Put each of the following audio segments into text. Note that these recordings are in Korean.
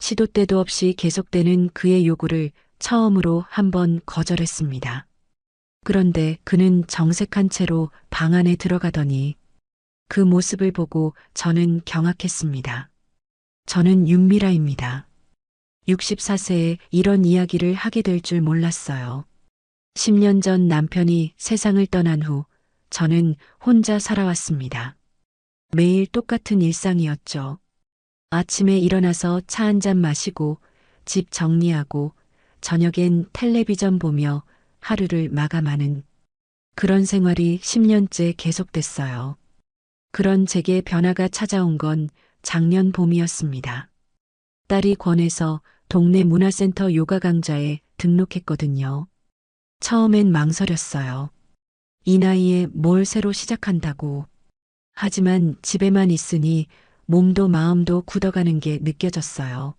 시도 때도 없이 계속되는 그의 요구를 처음으로 한번 거절했습니다. 그런데 그는 정색한 채로 방 안에 들어가더니 그 모습을 보고 저는 경악했습니다. 저는 윤미라입니다. 64세에 이런 이야기를 하게 될 줄 몰랐어요. 10년 전 남편이 세상을 떠난 후 저는 혼자 살아왔습니다. 매일 똑같은 일상이었죠. 아침에 일어나서 차 한 잔 마시고 집 정리하고 저녁엔 텔레비전 보며 하루를 마감하는 그런 생활이 10년째 계속됐어요. 그런 제게 변화가 찾아온 건 작년 봄이었습니다. 딸이 권해서 동네 문화센터 요가 강좌에 등록했거든요. 처음엔 망설였어요. 이 나이에 뭘 새로 시작한다고. 하지만 집에만 있으니 몸도 마음도 굳어가는 게 느껴졌어요.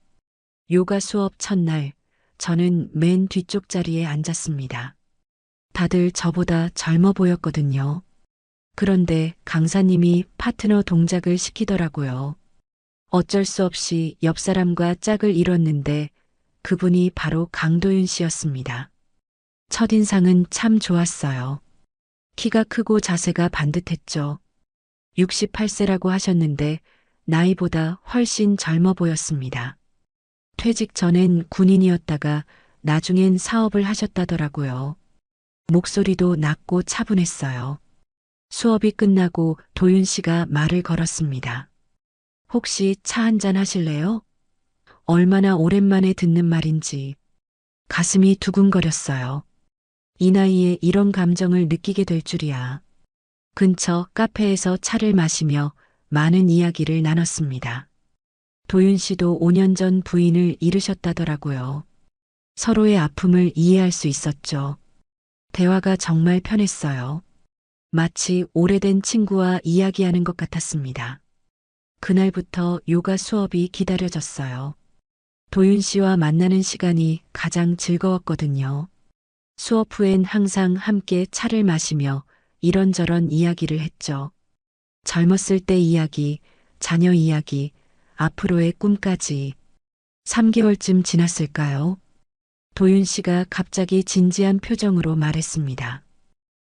요가 수업 첫날, 저는 맨 뒤쪽 자리에 앉았습니다. 다들 저보다 젊어 보였거든요. 그런데 강사님이 파트너 동작을 시키더라고요. 어쩔 수 없이 옆 사람과 짝을 이뤘는데 그분이 바로 강도윤 씨였습니다. 첫인상은 참 좋았어요. 키가 크고 자세가 반듯했죠. 68세라고 하셨는데 나이보다 훨씬 젊어 보였습니다. 퇴직 전엔 군인이었다가 나중엔 사업을 하셨다더라고요. 목소리도 낮고 차분했어요. 수업이 끝나고 도윤 씨가 말을 걸었습니다. 혹시 차 한잔 하실래요? 얼마나 오랜만에 듣는 말인지 가슴이 두근거렸어요. 이 나이에 이런 감정을 느끼게 될 줄이야. 근처 카페에서 차를 마시며 많은 이야기를 나눴습니다. 도윤 씨도 5년 전 부인을 잃으셨다더라고요. 서로의 아픔을 이해할 수 있었죠. 대화가 정말 편했어요. 마치 오래된 친구와 이야기하는 것 같았습니다. 그날부터 요가 수업이 기다려졌어요. 도윤 씨와 만나는 시간이 가장 즐거웠거든요. 수업 후엔 항상 함께 차를 마시며 이런저런 이야기를 했죠. 젊었을 때 이야기, 자녀 이야기, 앞으로의 꿈까지. 3개월쯤 지났을까요? 도윤 씨가 갑자기 진지한 표정으로 말했습니다.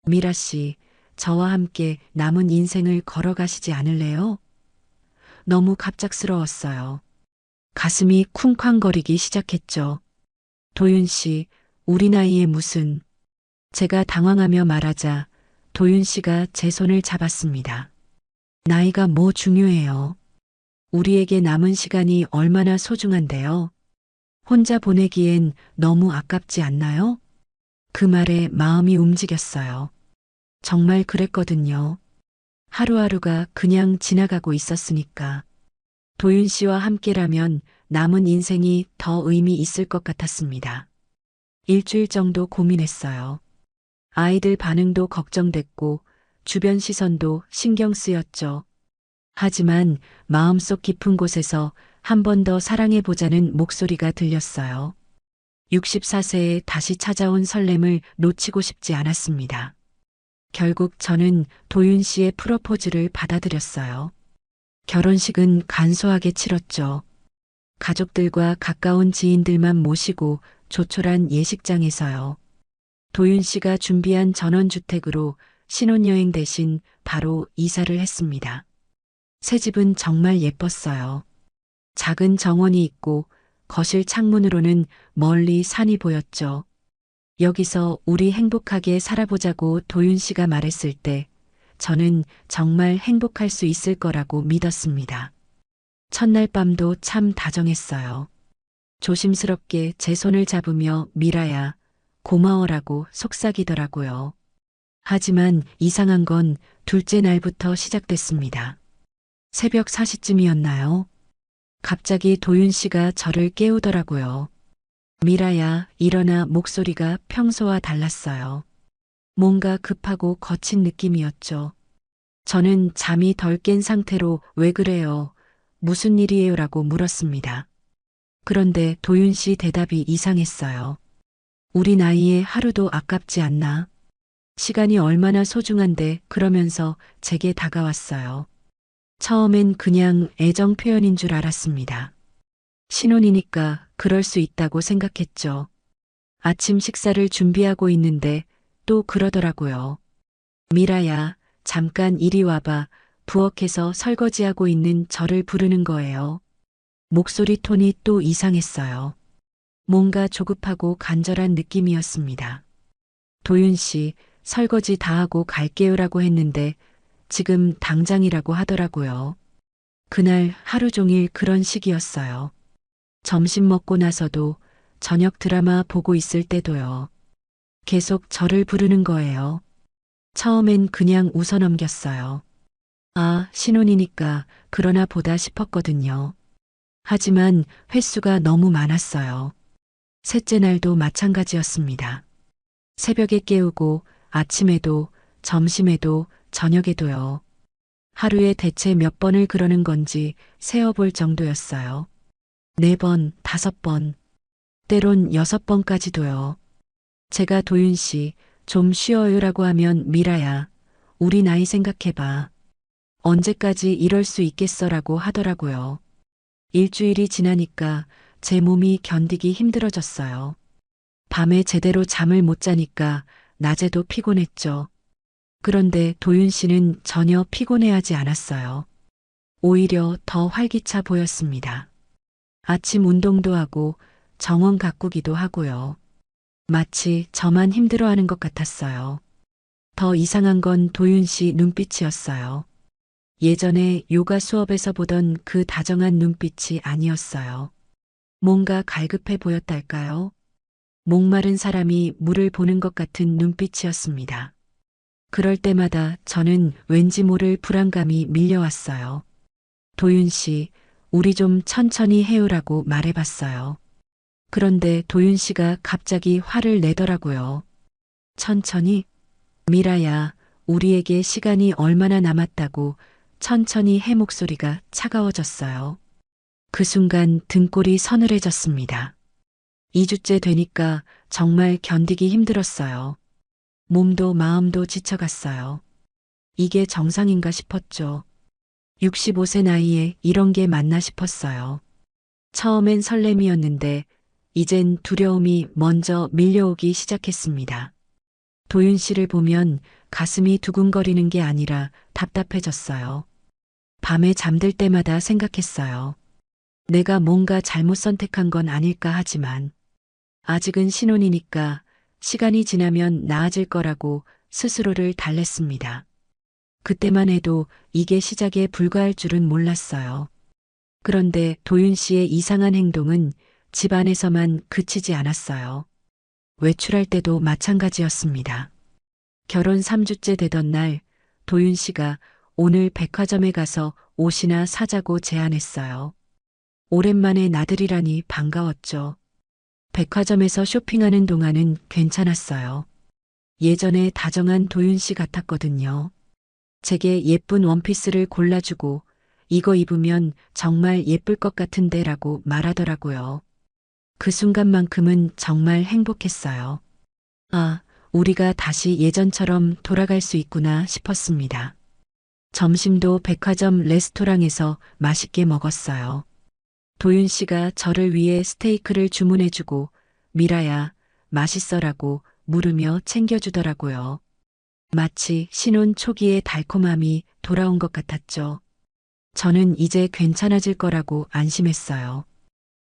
미라 씨, 저와 함께 남은 인생을 걸어가시지 않을래요? 너무 갑작스러웠어요. 가슴이 쿵쾅거리기 시작했죠. 도윤 씨, 우리 나이에 무슨. 제가 당황하며 말하자 도윤 씨가 제 손을 잡았습니다. 나이가 뭐 중요해요. 우리에게 남은 시간이 얼마나 소중한데요. 혼자 보내기엔 너무 아깝지 않나요? 그 말에 마음이 움직였어요. 정말 그랬거든요. 하루하루가 그냥 지나가고 있었으니까. 도윤 씨와 함께라면 남은 인생이 더 의미 있을 것 같았습니다. 일주일 정도 고민했어요. 아이들 반응도 걱정됐고 주변 시선도 신경 쓰였죠. 하지만 마음속 깊은 곳에서 한 번 더 사랑해보자는 목소리가 들렸어요. 64세에 다시 찾아온 설렘을 놓치고 싶지 않았습니다. 결국 저는 도윤 씨의 프로포즈를 받아들였어요. 결혼식은 간소하게 치렀죠. 가족들과 가까운 지인들만 모시고 조촐한 예식장에서요. 도윤 씨가 준비한 전원주택으로 신혼여행 대신 바로 이사를 했습니다. 새 집은 정말 예뻤어요. 작은 정원이 있고 거실 창문으로는 멀리 산이 보였죠. 여기서 우리 행복하게 살아보자고 도윤 씨가 말했을 때 저는 정말 행복할 수 있을 거라고 믿었습니다. 첫날 밤도 참 다정했어요. 조심스럽게 제 손을 잡으며 미라야, 고마워라고 속삭이더라고요. 하지만 이상한 건 둘째 날부터 시작됐습니다. 새벽 4시쯤이었나요? 갑자기 도윤 씨가 저를 깨우더라고요. 미라야, 일어나. 목소리가 평소와 달랐어요. 뭔가 급하고 거친 느낌이었죠. 저는 잠이 덜 깬 상태로 왜 그래요? 무슨 일이에요? 라고 물었습니다. 그런데 도윤 씨 대답이 이상했어요. 우리 나이에 하루도 아깝지 않나? 시간이 얼마나 소중한데 그러면서 제게 다가왔어요. 처음엔 그냥 애정 표현인 줄 알았습니다. 신혼이니까 그럴 수 있다고 생각했죠. 아침 식사를 준비하고 있는데 또 그러더라고요. 미라야, 잠깐 이리 와봐. 부엌에서 설거지하고 있는 저를 부르는 거예요. 목소리 톤이 또 이상했어요. 뭔가 조급하고 간절한 느낌이었습니다. 도윤 씨, 설거지 다 하고 갈게요라고 했는데 지금 당장이라고 하더라고요. 그날 하루 종일 그런 식이었어요. 점심 먹고 나서도 저녁 드라마 보고 있을 때도요. 계속 저를 부르는 거예요. 처음엔 그냥 웃어 넘겼어요. 아, 신혼이니까 그러나 보다 싶었거든요. 하지만 횟수가 너무 많았어요. 셋째 날도 마찬가지였습니다. 새벽에 깨우고 아침에도 점심에도 저녁에도요. 하루에 대체 몇 번을 그러는 건지 세어볼 정도였어요. 4번, 5번, 때론 6번까지도요. 제가 도윤 씨, 좀 쉬어요라고 하면 미라야, 우리 나이 생각해봐. 언제까지 이럴 수 있겠어라고 하더라고요. 일주일이 지나니까 제 몸이 견디기 힘들어졌어요. 밤에 제대로 잠을 못 자니까 낮에도 피곤했죠. 그런데 도윤 씨는 전혀 피곤해하지 않았어요. 오히려 더 활기차 보였습니다. 아침 운동도 하고 정원 가꾸기도 하고요. 마치 저만 힘들어하는 것 같았어요. 더 이상한 건 도윤 씨 눈빛이었어요. 예전에 요가 수업에서 보던 그 다정한 눈빛이 아니었어요. 뭔가 갈급해 보였달까요? 목마른 사람이 물을 보는 것 같은 눈빛이었습니다. 그럴 때마다 저는 왠지 모를 불안감이 밀려왔어요. 도윤 씨, 우리 좀 천천히 해요라고 말해봤어요. 그런데 도윤 씨가 갑자기 화를 내더라고요. 천천히? 미라야, 우리에게 시간이 얼마나 남았다고 천천히 해 목소리가 차가워졌어요. 그 순간 등골이 서늘해졌습니다. 2주째 되니까 정말 견디기 힘들었어요. 몸도 마음도 지쳐갔어요. 이게 정상인가 싶었죠. 65세 나이에 이런 게 맞나 싶었어요. 처음엔 설렘이었는데 이젠 두려움이 먼저 밀려오기 시작했습니다. 도윤 씨를 보면 가슴이 두근거리는 게 아니라 답답해졌어요. 밤에 잠들 때마다 생각했어요. 내가 뭔가 잘못 선택한 건 아닐까 하지만 아직은 신혼이니까 시간이 지나면 나아질 거라고 스스로를 달랬습니다. 그때만 해도 이게 시작에 불과할 줄은 몰랐어요. 그런데 도윤 씨의 이상한 행동은 집안에서만 그치지 않았어요. 외출할 때도 마찬가지였습니다. 결혼 3주째 되던 날 도윤 씨가 오늘 백화점에 가서 옷이나 사자고 제안했어요. 오랜만에 나들이라니 반가웠죠. 백화점에서 쇼핑하는 동안은 괜찮았어요. 예전에 다정한 도윤 씨 같았거든요. 제게 예쁜 원피스를 골라주고 이거 입으면 정말 예쁠 것 같은데라고 말하더라고요. 그 순간만큼은 정말 행복했어요. 아, 우리가 다시 예전처럼 돌아갈 수 있구나 싶었습니다. 점심도 백화점 레스토랑에서 맛있게 먹었어요. 도윤 씨가 저를 위해 스테이크를 주문해주고 미라야, 맛있어라고 물으며 챙겨주더라고요. 마치 신혼 초기의 달콤함이 돌아온 것 같았죠. 저는 이제 괜찮아질 거라고 안심했어요.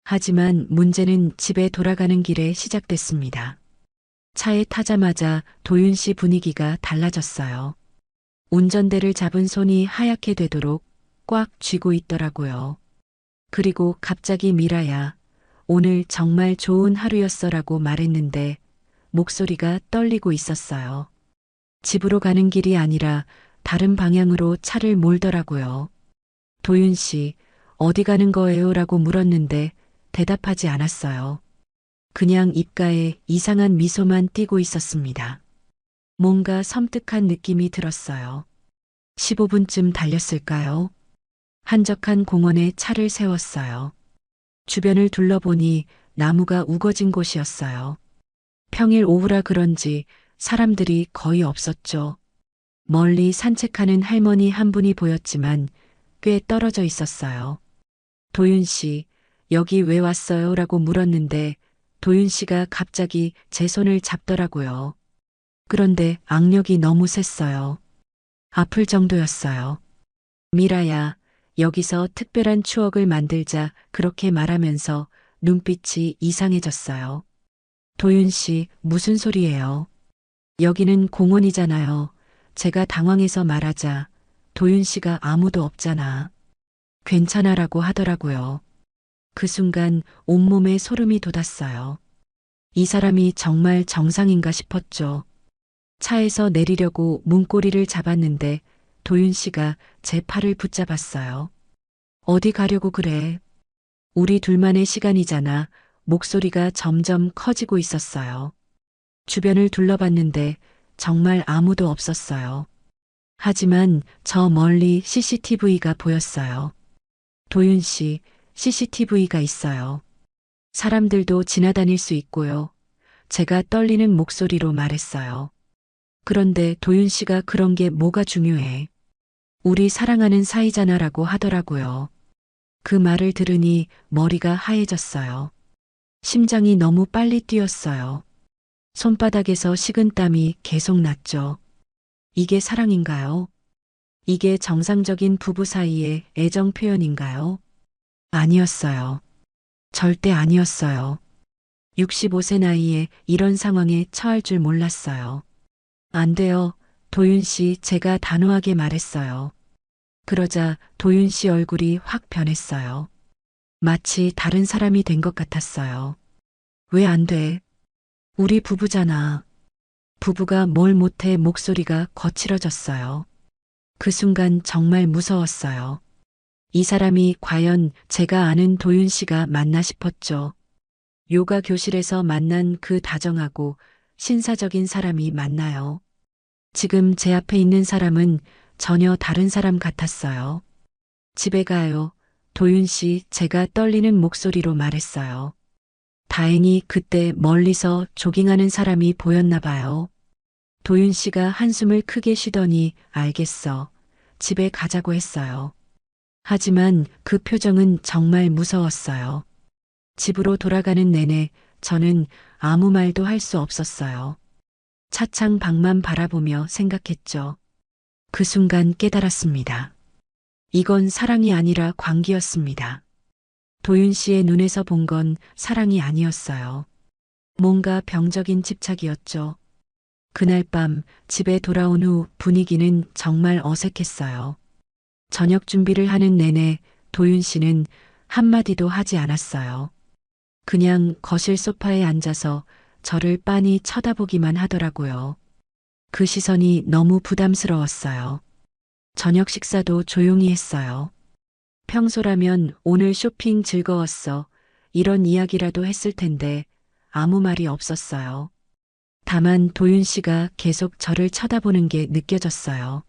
하지만 문제는 집에 돌아가는 길에 시작됐습니다. 차에 타자마자 도윤 씨 분위기가 달라졌어요. 운전대를 잡은 손이 하얗게 되도록 꽉 쥐고 있더라고요. 그리고 갑자기 미라야, 오늘 정말 좋은 하루였어라고 말했는데 목소리가 떨리고 있었어요. 집으로 가는 길이 아니라 다른 방향으로 차를 몰더라고요. 도윤 씨, 어디 가는 거예요? 라고 물었는데 대답하지 않았어요. 그냥 입가에 이상한 미소만 띄고 있었습니다. 뭔가 섬뜩한 느낌이 들었어요. 15분쯤 달렸을까요? 한적한 공원에 차를 세웠어요. 주변을 둘러보니 나무가 우거진 곳이었어요. 평일 오후라 그런지 사람들이 거의 없었죠. 멀리 산책하는 할머니 한 분이 보였지만 꽤 떨어져 있었어요. 도윤 씨, 여기 왜 왔어요? 라고 물었는데 도윤 씨가 갑자기 제 손을 잡더라고요. 그런데 악력이 너무 셌어요. 아플 정도였어요. 미라야, 여기서 특별한 추억을 만들자 그렇게 말하면서 눈빛이 이상해졌어요. 도윤 씨, 무슨 소리예요? 여기는 공원이잖아요. 제가 당황해서 말하자 도윤 씨가 아무도 없잖아. 괜찮아라고 하더라고요. 그 순간 온몸에 소름이 돋았어요. 이 사람이 정말 정상인가 싶었죠. 차에서 내리려고 문고리를 잡았는데 도윤 씨가 제 팔을 붙잡았어요. 어디 가려고 그래? 우리 둘만의 시간이잖아. 목소리가 점점 커지고 있었어요. 주변을 둘러봤는데 정말 아무도 없었어요. 하지만 저 멀리 CCTV가 보였어요. 도윤 씨, CCTV가 있어요. 사람들도 지나다닐 수 있고요. 제가 떨리는 목소리로 말했어요. 그런데 도윤 씨가 그런 게 뭐가 중요해. 우리 사랑하는 사이잖아라고 하더라고요. 그 말을 들으니 머리가 하얘졌어요. 심장이 너무 빨리 뛰었어요. 손바닥에서 식은땀이 계속 났죠. 이게 사랑인가요? 이게 정상적인 부부 사이의 애정 표현인가요? 아니었어요. 절대 아니었어요. 65세 나이에 이런 상황에 처할 줄 몰랐어요. 안 돼요. 도윤 씨, 제가 단호하게 말했어요. 그러자 도윤 씨 얼굴이 확 변했어요. 마치 다른 사람이 된 것 같았어요. 왜 안 돼? 우리 부부잖아. 부부가 뭘 못해 목소리가 거칠어졌어요. 그 순간 정말 무서웠어요. 이 사람이 과연 제가 아는 도윤 씨가 맞나 싶었죠. 요가 교실에서 만난 그 다정하고 신사적인 사람이 맞나요? 지금 제 앞에 있는 사람은 전혀 다른 사람 같았어요. 집에 가요. 도윤 씨, 제가 떨리는 목소리로 말했어요. 다행히 그때 멀리서 조깅하는 사람이 보였나 봐요. 도윤 씨가 한숨을 크게 쉬더니 알겠어. 집에 가자고 했어요. 하지만 그 표정은 정말 무서웠어요. 집으로 돌아가는 내내 저는 아무 말도 할 수 없었어요. 차창 밖만 바라보며 생각했죠. 그 순간 깨달았습니다. 이건 사랑이 아니라 광기였습니다. 도윤 씨의 눈에서 본 건 사랑이 아니었어요. 뭔가 병적인 집착이었죠. 그날 밤 집에 돌아온 후 분위기는 정말 어색했어요. 저녁 준비를 하는 내내 도윤 씨는 한마디도 하지 않았어요. 그냥 거실 소파에 앉아서 저를 빤히 쳐다보기만 하더라고요. 그 시선이 너무 부담스러웠어요. 저녁 식사도 조용히 했어요. 평소라면 오늘 쇼핑 즐거웠어. 이런 이야기라도 했을 텐데 아무 말이 없었어요. 다만 도윤 씨가 계속 저를 쳐다보는 게 느껴졌어요.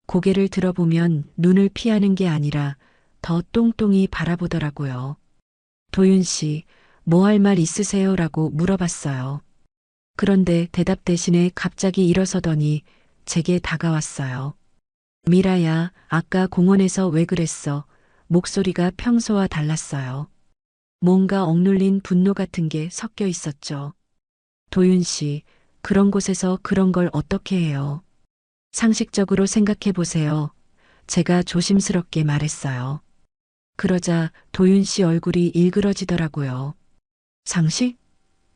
고개를 들어보면 눈을 피하는 게 아니라 더 똥똥이 바라보더라고요. 도윤 씨, 뭐 할 말 있으세요? 라고 물어봤어요. 그런데 대답 대신에 갑자기 일어서더니 제게 다가왔어요. 미라야, 아까 공원에서 왜 그랬어? 목소리가 평소와 달랐어요. 뭔가 억눌린 분노 같은 게 섞여 있었죠. 도윤 씨, 그런 곳에서 그런 걸 어떻게 해요? 상식적으로 생각해 보세요. 제가 조심스럽게 말했어요. 그러자 도윤 씨 얼굴이 일그러지더라고요. 상식?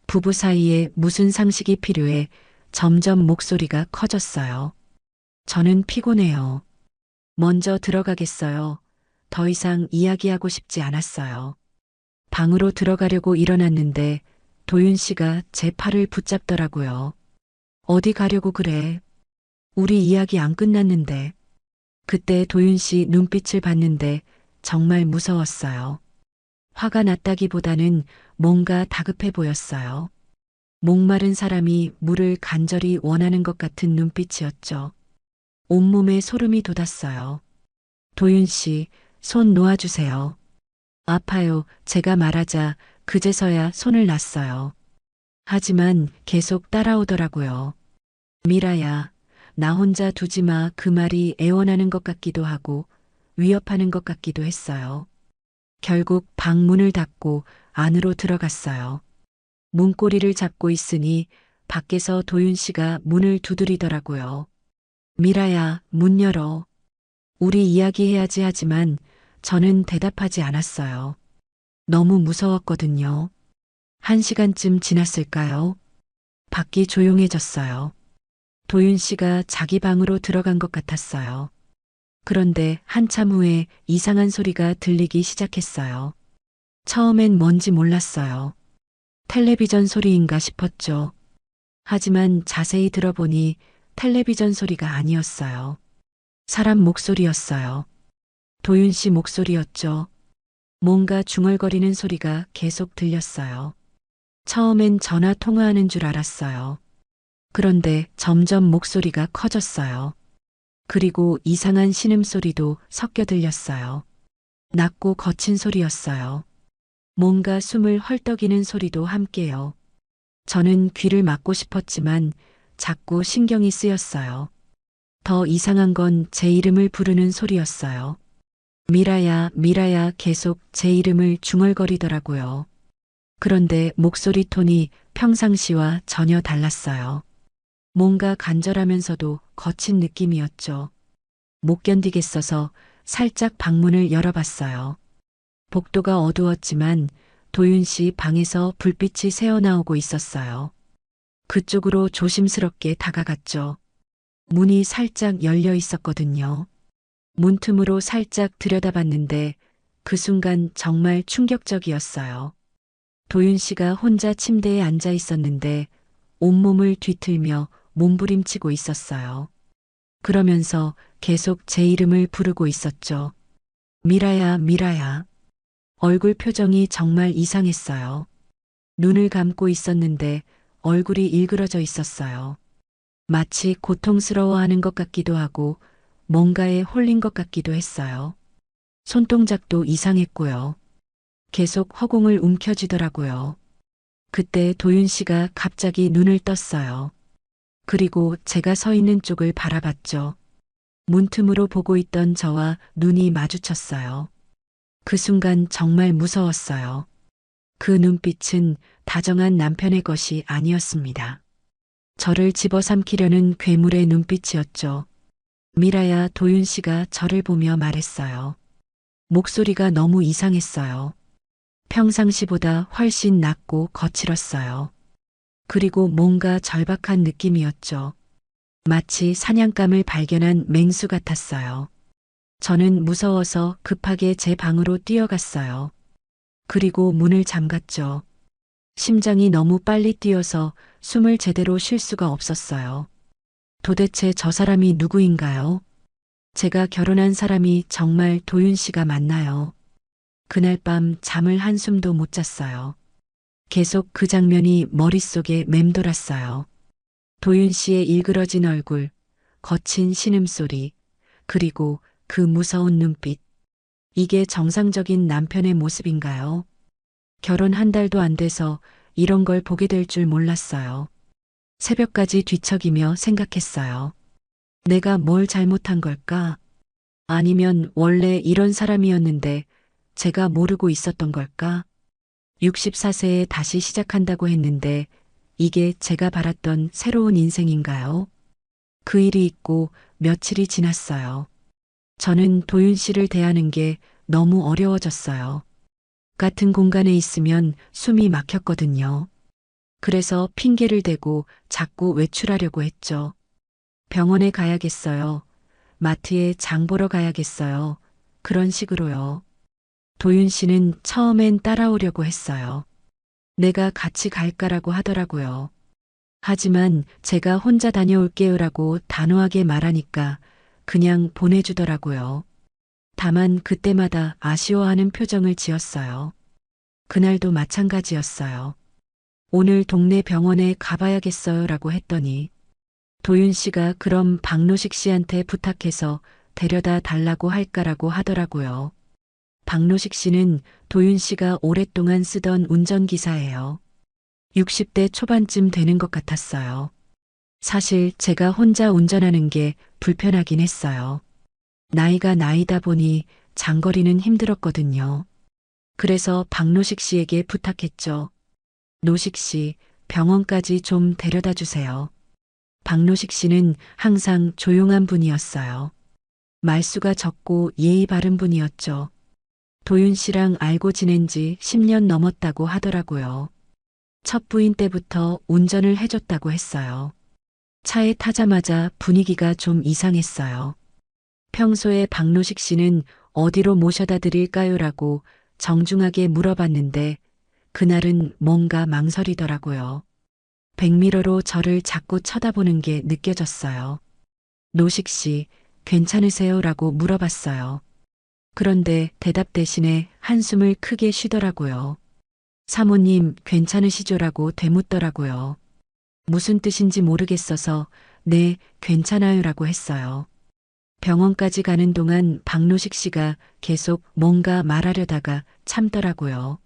부부 사이에 무슨 상식이 필요해? 점점 목소리가 커졌어요. 저는 피곤해요. 먼저 들어가겠어요. 더 이상 이야기하고 싶지 않았어요. 방으로 들어가려고 일어났는데 도윤 씨가 제 팔을 붙잡더라고요. 어디 가려고 그래? 우리 이야기 안 끝났는데. 그때 도윤 씨 눈빛을 봤는데 정말 무서웠어요. 화가 났다기보다는 뭔가 다급해 보였어요. 목마른 사람이 물을 간절히 원하는 것 같은 눈빛이었죠. 온몸에 소름이 돋았어요. 도윤 씨, 손 놓아주세요. 아파요. 제가 말하자 그제서야 손을 놨어요. 하지만 계속 따라오더라고요. 미라야, 나 혼자 두지 마. 그 말이 애원하는 것 같기도 하고 위협하는 것 같기도 했어요. 결국 방 문을 닫고 안으로 들어갔어요. 문고리를 잡고 있으니 밖에서 도윤 씨가 문을 두드리더라고요. 미라야, 문 열어. 우리 이야기해야지 하지만 저는 대답하지 않았어요. 너무 무서웠거든요. 1시간쯤 지났을까요? 밖이 조용해졌어요. 도윤 씨가 자기 방으로 들어간 것 같았어요. 그런데 한참 후에 이상한 소리가 들리기 시작했어요. 처음엔 뭔지 몰랐어요. 텔레비전 소리인가 싶었죠. 하지만 자세히 들어보니 텔레비전 소리가 아니었어요. 사람 목소리였어요. 도윤 씨 목소리였죠. 뭔가 중얼거리는 소리가 계속 들렸어요. 처음엔 전화 통화하는 줄 알았어요. 그런데 점점 목소리가 커졌어요. 그리고 이상한 신음소리도 섞여 들렸어요. 낮고 거친 소리였어요. 뭔가 숨을 헐떡이는 소리도 함께요. 저는 귀를 막고 싶었지만 자꾸 신경이 쓰였어요. 더 이상한 건 제 이름을 부르는 소리였어요. 미라야, 미라야 계속 제 이름을 중얼거리더라고요. 그런데 목소리 톤이 평상시와 전혀 달랐어요. 뭔가 간절하면서도 거친 느낌이었죠. 못 견디겠어서 살짝 방문을 열어봤어요. 복도가 어두웠지만 도윤 씨 방에서 불빛이 새어나오고 있었어요. 그쪽으로 조심스럽게 다가갔죠. 문이 살짝 열려 있었거든요. 문틈으로 살짝 들여다봤는데 그 순간 정말 충격적이었어요. 도윤 씨가 혼자 침대에 앉아 있었는데 온몸을 뒤틀며 몸부림치고 있었어요. 그러면서 계속 제 이름을 부르고 있었죠. 미라야, 미라야. 얼굴 표정이 정말 이상했어요. 눈을 감고 있었는데 얼굴이 일그러져 있었어요. 마치 고통스러워하는 것 같기도 하고 뭔가에 홀린 것 같기도 했어요. 손동작도 이상했고요. 계속 허공을 움켜쥐더라고요. 그때 도윤 씨가 갑자기 눈을 떴어요. 그리고 제가 서 있는 쪽을 바라봤죠. 문틈으로 보고 있던 저와 눈이 마주쳤어요. 그 순간 정말 무서웠어요. 그 눈빛은 다정한 남편의 것이 아니었습니다. 저를 집어삼키려는 괴물의 눈빛이었죠. 미라야, 도윤 씨가 저를 보며 말했어요. 목소리가 너무 이상했어요. 평상시보다 훨씬 낮고 거칠었어요. 그리고 뭔가 절박한 느낌이었죠. 마치 사냥감을 발견한 맹수 같았어요. 저는 무서워서 급하게 제 방으로 뛰어갔어요. 그리고 문을 잠갔죠. 심장이 너무 빨리 뛰어서 숨을 제대로 쉴 수가 없었어요. 도대체 저 사람이 누구인가요? 제가 결혼한 사람이 정말 도윤 씨가 맞나요? 그날 밤 잠을 한숨도 못 잤어요. 계속 그 장면이 머릿속에 맴돌았어요. 도윤 씨의 일그러진 얼굴, 거친 신음소리, 그리고 그 무서운 눈빛. 이게 정상적인 남편의 모습인가요? 결혼 한 달도 안 돼서 이런 걸 보게 될 줄 몰랐어요. 새벽까지 뒤척이며 생각했어요. 내가 뭘 잘못한 걸까? 아니면 원래 이런 사람이었는데 제가 모르고 있었던 걸까? 64세에 다시 시작한다고 했는데 이게 제가 바랐던 새로운 인생인가요? 그 일이 있고 며칠이 지났어요. 저는 도윤 씨를 대하는 게 너무 어려워졌어요. 같은 공간에 있으면 숨이 막혔거든요. 그래서 핑계를 대고 자꾸 외출하려고 했죠. 병원에 가야겠어요. 마트에 장 보러 가야겠어요. 그런 식으로요. 도윤 씨는 처음엔 따라오려고 했어요. 내가 같이 갈까라고 하더라고요. 하지만 제가 혼자 다녀올게요라고 단호하게 말하니까 그냥 보내주더라고요. 다만 그때마다 아쉬워하는 표정을 지었어요. 그날도 마찬가지였어요. 오늘 동네 병원에 가봐야겠어요라고 했더니 도윤 씨가 그럼 박노식 씨한테 부탁해서 데려다 달라고 할까라고 하더라고요. 박노식 씨는 도윤 씨가 오랫동안 쓰던 운전기사예요. 60대 초반쯤 되는 것 같았어요. 사실 제가 혼자 운전하는 게 불편하긴 했어요. 나이가 나이다 보니 장거리는 힘들었거든요. 그래서 박노식 씨에게 부탁했죠. 노식 씨, 병원까지 좀 데려다 주세요. 박노식 씨는 항상 조용한 분이었어요. 말수가 적고 예의 바른 분이었죠. 도윤 씨랑 알고 지낸 지 10년 넘었다고 하더라고요. 첫 부인 때부터 운전을 해줬다고 했어요. 차에 타자마자 분위기가 좀 이상했어요. 평소에 박노식 씨는 어디로 모셔다 드릴까요라고 정중하게 물어봤는데 그날은 뭔가 망설이더라고요. 백미러로 저를 자꾸 쳐다보는 게 느껴졌어요. 노식 씨, 괜찮으세요라고 물어봤어요. 그런데 대답 대신에 한숨을 크게 쉬더라고요. 사모님, 괜찮으시죠라고 되묻더라고요. 무슨 뜻인지 모르겠어서 네, 괜찮아요라고 했어요. 병원까지 가는 동안 박노식 씨가 계속 뭔가 말하려다가 참더라고요.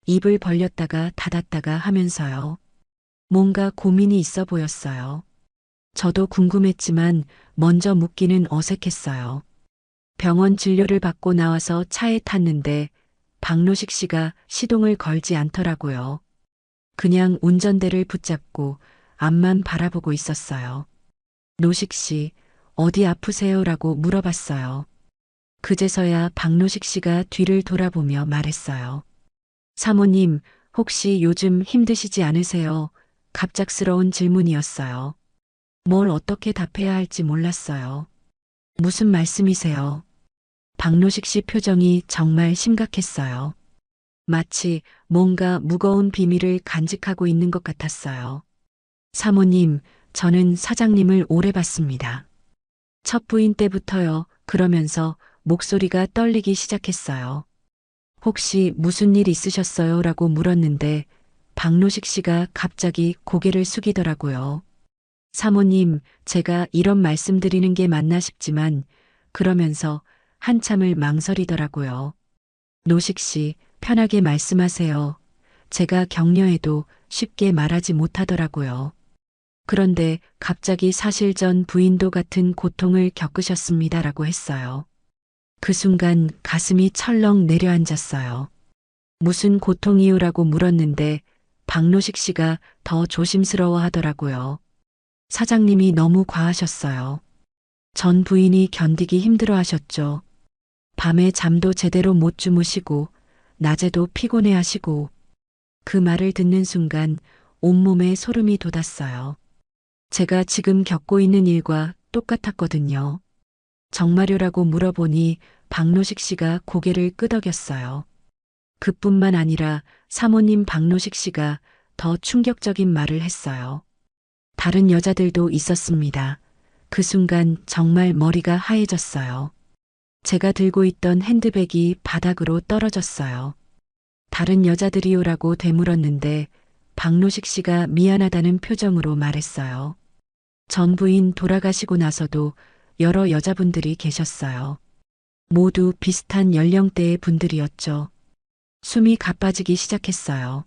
입을 벌렸다가 닫았다가 하면서요. 뭔가 고민이 있어 보였어요. 저도 궁금했지만 먼저 묻기는 어색했어요. 병원 진료를 받고 나와서 차에 탔는데 박노식 씨가 시동을 걸지 않더라고요. 그냥 운전대를 붙잡고 앞만 바라보고 있었어요. 노식 씨, 어디 아프세요라고 물어봤어요. 그제서야 박노식 씨가 뒤를 돌아보며 말했어요. 사모님, 혹시 요즘 힘드시지 않으세요? 갑작스러운 질문이었어요. 뭘 어떻게 답해야 할지 몰랐어요. 무슨 말씀이세요? 박노식 씨 표정이 정말 심각했어요. 마치 뭔가 무거운 비밀을 간직하고 있는 것 같았어요. 사모님, 저는 사장님을 오래 봤습니다. 첫 부인 때부터요. 그러면서 목소리가 떨리기 시작했어요. 혹시 무슨 일 있으셨어요? 라고 물었는데 박노식 씨가 갑자기 고개를 숙이더라고요. 사모님, 제가 이런 말씀 드리는 게 맞나 싶지만 그러면서 한참을 망설이더라고요. 노식 씨, 편하게 말씀하세요. 제가 격려해도 쉽게 말하지 못하더라고요. 그런데 갑자기 사실 전 부인도 같은 고통을 겪으셨습니다라고 했어요. 그 순간 가슴이 철렁 내려앉았어요. 무슨 고통이요라고 물었는데 박노식 씨가 더 조심스러워 하더라고요. 사장님이 너무 과하셨어요. 전 부인이 견디기 힘들어 하셨죠. 밤에 잠도 제대로 못 주무시고 낮에도 피곤해 하시고 그 말을 듣는 순간 온몸에 소름이 돋았어요. 제가 지금 겪고 있는 일과 똑같았거든요. 정말요라고 물어보니 박노식 씨가 고개를 끄덕였어요. 그뿐만 아니라 사모님 박노식 씨가 더 충격적인 말을 했어요. 다른 여자들도 있었습니다. 그 순간 정말 머리가 하얘졌어요. 제가 들고 있던 핸드백이 바닥으로 떨어졌어요. 다른 여자들이요라고 되물었는데 박노식 씨가 미안하다는 표정으로 말했어요. 전 부인 돌아가시고 나서도 여러 여자분들이 계셨어요. 모두 비슷한 연령대의 분들이었죠. 숨이 가빠지기 시작했어요.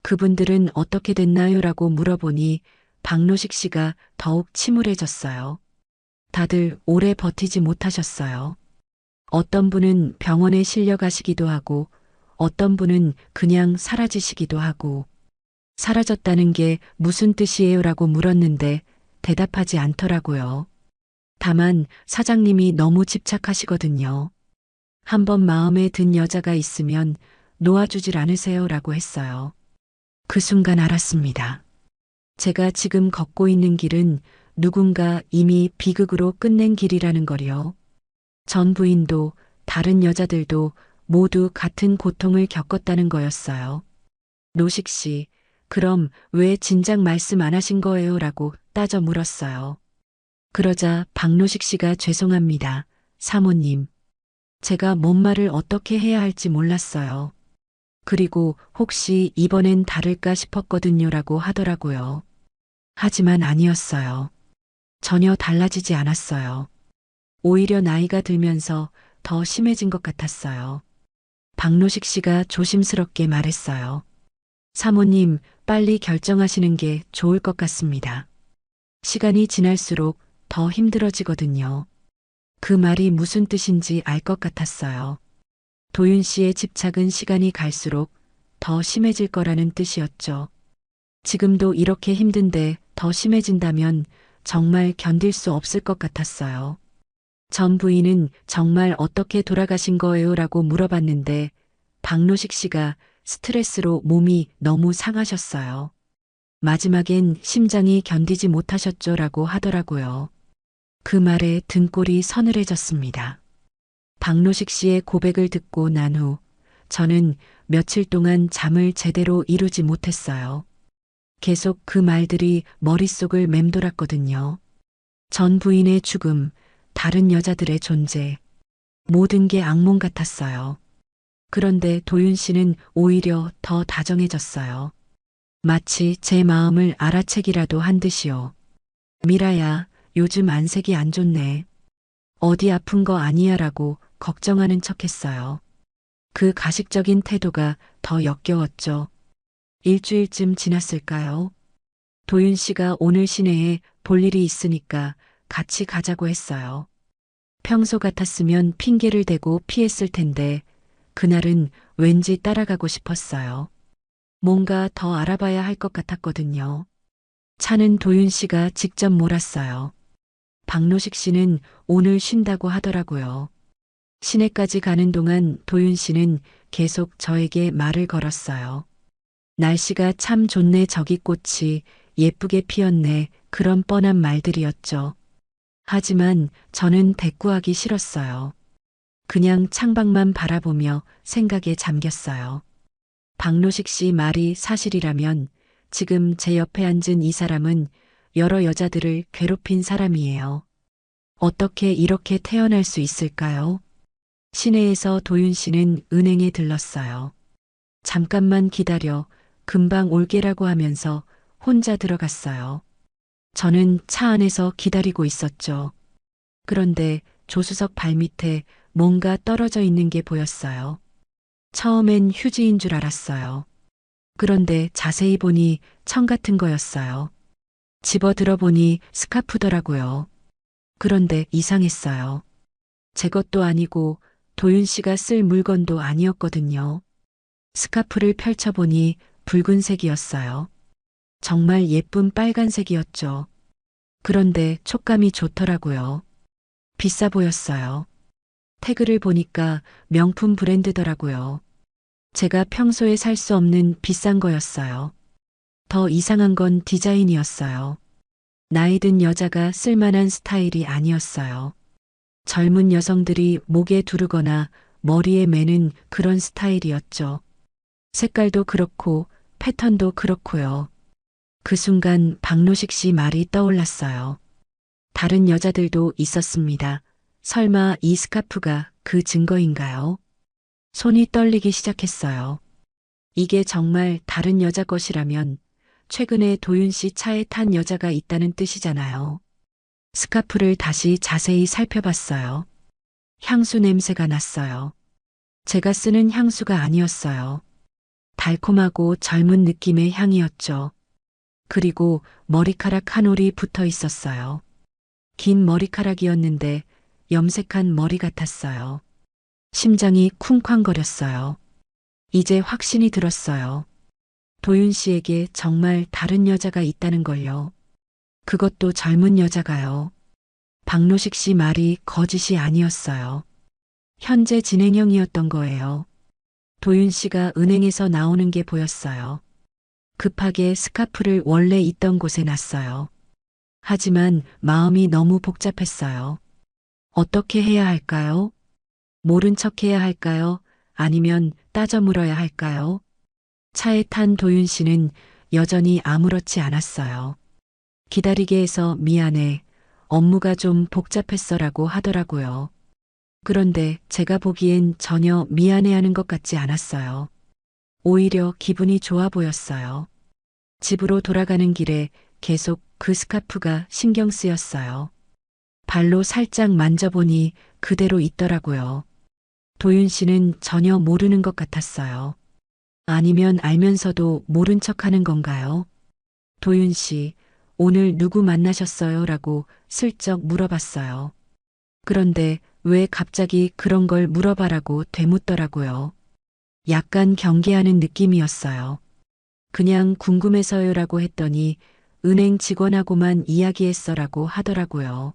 그분들은 어떻게 됐나요?라고 물어보니 박노식 씨가 더욱 침울해졌어요. 다들 오래 버티지 못하셨어요. 어떤 분은 병원에 실려가시기도 하고 어떤 분은 그냥 사라지시기도 하고 사라졌다는 게 무슨 뜻이에요?라고 물었는데 대답하지 않더라고요. 다만 사장님이 너무 집착하시거든요. 한번 마음에 든 여자가 있으면 놓아주질 않으세요라고 했어요. 그 순간 알았습니다. 제가 지금 걷고 있는 길은 누군가 이미 비극으로 끝낸 길이라는 거요. 전 부인도 다른 여자들도 모두 같은 고통을 겪었다는 거였어요. 노식 씨, 그럼 왜 진작 말씀 안 하신 거예요? 라고 따져 물었어요. 그러자 박노식 씨가 죄송합니다. 사모님. 제가 뭔 말을 어떻게 해야 할지 몰랐어요. 그리고 혹시 이번엔 다를까 싶었거든요. 라고 하더라고요. 하지만 아니었어요. 전혀 달라지지 않았어요. 오히려 나이가 들면서 더 심해진 것 같았어요. 박노식 씨가 조심스럽게 말했어요. 사모님, 빨리 결정하시는 게 좋을 것 같습니다. 시간이 지날수록 더 힘들어지거든요. 그 말이 무슨 뜻인지 알 것 같았어요. 도윤 씨의 집착은 시간이 갈수록 더 심해질 거라는 뜻이었죠. 지금도 이렇게 힘든데 더 심해진다면 정말 견딜 수 없을 것 같았어요. 전 부인은 정말 어떻게 돌아가신 거예요? 라고 물어봤는데 박노식 씨가 스트레스로 몸이 너무 상하셨어요. 마지막엔 심장이 견디지 못하셨죠? 라고 하더라고요. 그 말에 등골이 서늘해졌습니다. 박노식 씨의 고백을 듣고 난 후 저는 며칠 동안 잠을 제대로 이루지 못했어요. 계속 그 말들이 머릿속을 맴돌았거든요. 전 부인의 죽음, 다른 여자들의 존재, 모든 게 악몽 같았어요. 그런데 도윤 씨는 오히려 더 다정해졌어요. 마치 제 마음을 알아채기라도 한 듯이요. 미라야, 요즘 안색이 안 좋네. 어디 아픈 거 아니야? 라고 걱정하는 척 했어요. 그 가식적인 태도가 더 역겨웠죠. 일주일쯤 지났을까요? 도윤 씨가 오늘 시내에 볼 일이 있으니까 같이 가자고 했어요. 평소 같았으면 핑계를 대고 피했을 텐데 그날은 왠지 따라가고 싶었어요. 뭔가 더 알아봐야 할 것 같았거든요. 차는 도윤 씨가 직접 몰았어요. 박노식 씨는 오늘 쉰다고 하더라고요. 시내까지 가는 동안 도윤 씨는 계속 저에게 말을 걸었어요. 날씨가 참 좋네, 저기 꽃이 예쁘게 피었네, 그런 뻔한 말들이었죠. 하지만 저는 대꾸하기 싫었어요. 그냥 창밖만 바라보며 생각에 잠겼어요. 박노식 씨 말이 사실이라면 지금 제 옆에 앉은 이 사람은 여러 여자들을 괴롭힌 사람이에요. 어떻게 이렇게 태어날 수 있을까요? 시내에서 도윤 씨는 은행에 들렀어요. 잠깐만 기다려, 금방 올게라고 하면서 혼자 들어갔어요. 저는 차 안에서 기다리고 있었죠. 그런데 조수석 발밑에 뭔가 떨어져 있는 게 보였어요. 처음엔 휴지인 줄 알았어요. 그런데 자세히 보니 청 같은 거였어요. 집어 들어보니 스카프더라고요. 그런데 이상했어요. 제 것도 아니고 도윤 씨가 쓸 물건도 아니었거든요. 스카프를 펼쳐보니 붉은색이었어요. 정말 예쁜 빨간색이었죠. 그런데 촉감이 좋더라고요. 비싸 보였어요. 태그를 보니까 명품 브랜드더라고요. 제가 평소에 살 수 없는 비싼 거였어요. 더 이상한 건 디자인이었어요. 나이 든 여자가 쓸만한 스타일이 아니었어요. 젊은 여성들이 목에 두르거나 머리에 매는 그런 스타일이었죠. 색깔도 그렇고 패턴도 그렇고요. 그 순간 박노식 씨 말이 떠올랐어요. 다른 여자들도 있었습니다. 설마 이 스카프가 그 증거인가요? 손이 떨리기 시작했어요. 이게 정말 다른 여자 것이라면 최근에 도윤 씨 차에 탄 여자가 있다는 뜻이잖아요. 스카프를 다시 자세히 살펴봤어요. 향수 냄새가 났어요. 제가 쓰는 향수가 아니었어요. 달콤하고 젊은 느낌의 향이었죠. 그리고 머리카락 한 올이 붙어 있었어요. 긴 머리카락이었는데 염색한 머리 같았어요. 심장이 쿵쾅거렸어요. 이제 확신이 들었어요. 도윤 씨에게 정말 다른 여자가 있다는 걸요. 그것도 젊은 여자가요. 박노식 씨 말이 거짓이 아니었어요. 현재 진행형이었던 거예요. 도윤 씨가 은행에서 나오는 게 보였어요. 급하게 스카프를 원래 있던 곳에 놨어요. 하지만 마음이 너무 복잡했어요. 어떻게 해야 할까요? 모른 척 해야 할까요? 아니면 따져 물어야 할까요? 차에 탄 도윤 씨는 여전히 아무렇지 않았어요. 기다리게 해서 미안해. 업무가 좀 복잡했어라고 하더라고요. 그런데 제가 보기엔 전혀 미안해하는 것 같지 않았어요. 오히려 기분이 좋아 보였어요. 집으로 돌아가는 길에 계속 그 스카프가 신경 쓰였어요. 발로 살짝 만져보니 그대로 있더라고요. 도윤 씨는 전혀 모르는 것 같았어요. 아니면 알면서도 모른 척 하는 건가요? 도윤 씨, 오늘 누구 만나셨어요? 라고 슬쩍 물어봤어요. 그런데 왜 갑자기 그런 걸 물어봐라고 되묻더라고요. 약간 경계하는 느낌이었어요. 그냥 궁금해서요라고 했더니 은행 직원하고만 이야기했어라고 하더라고요.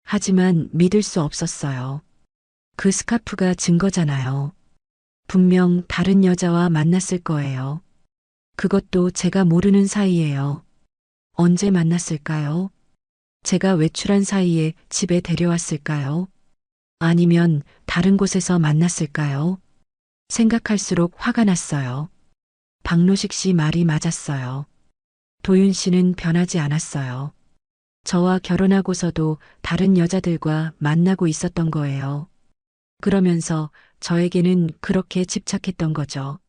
하지만 믿을 수 없었어요. 그 스카프가 증거잖아요. 분명 다른 여자와 만났을 거예요. 그것도 제가 모르는 사이예요. 언제 만났을까요? 제가 외출한 사이에 집에 데려왔을까요? 아니면 다른 곳에서 만났을까요? 생각할수록 화가 났어요. 박노식 씨 말이 맞았어요. 도윤 씨는 변하지 않았어요. 저와 결혼하고서도 다른 여자들과 만나고 있었던 거예요. 그러면서 저에게는 그렇게 집착했던 거죠.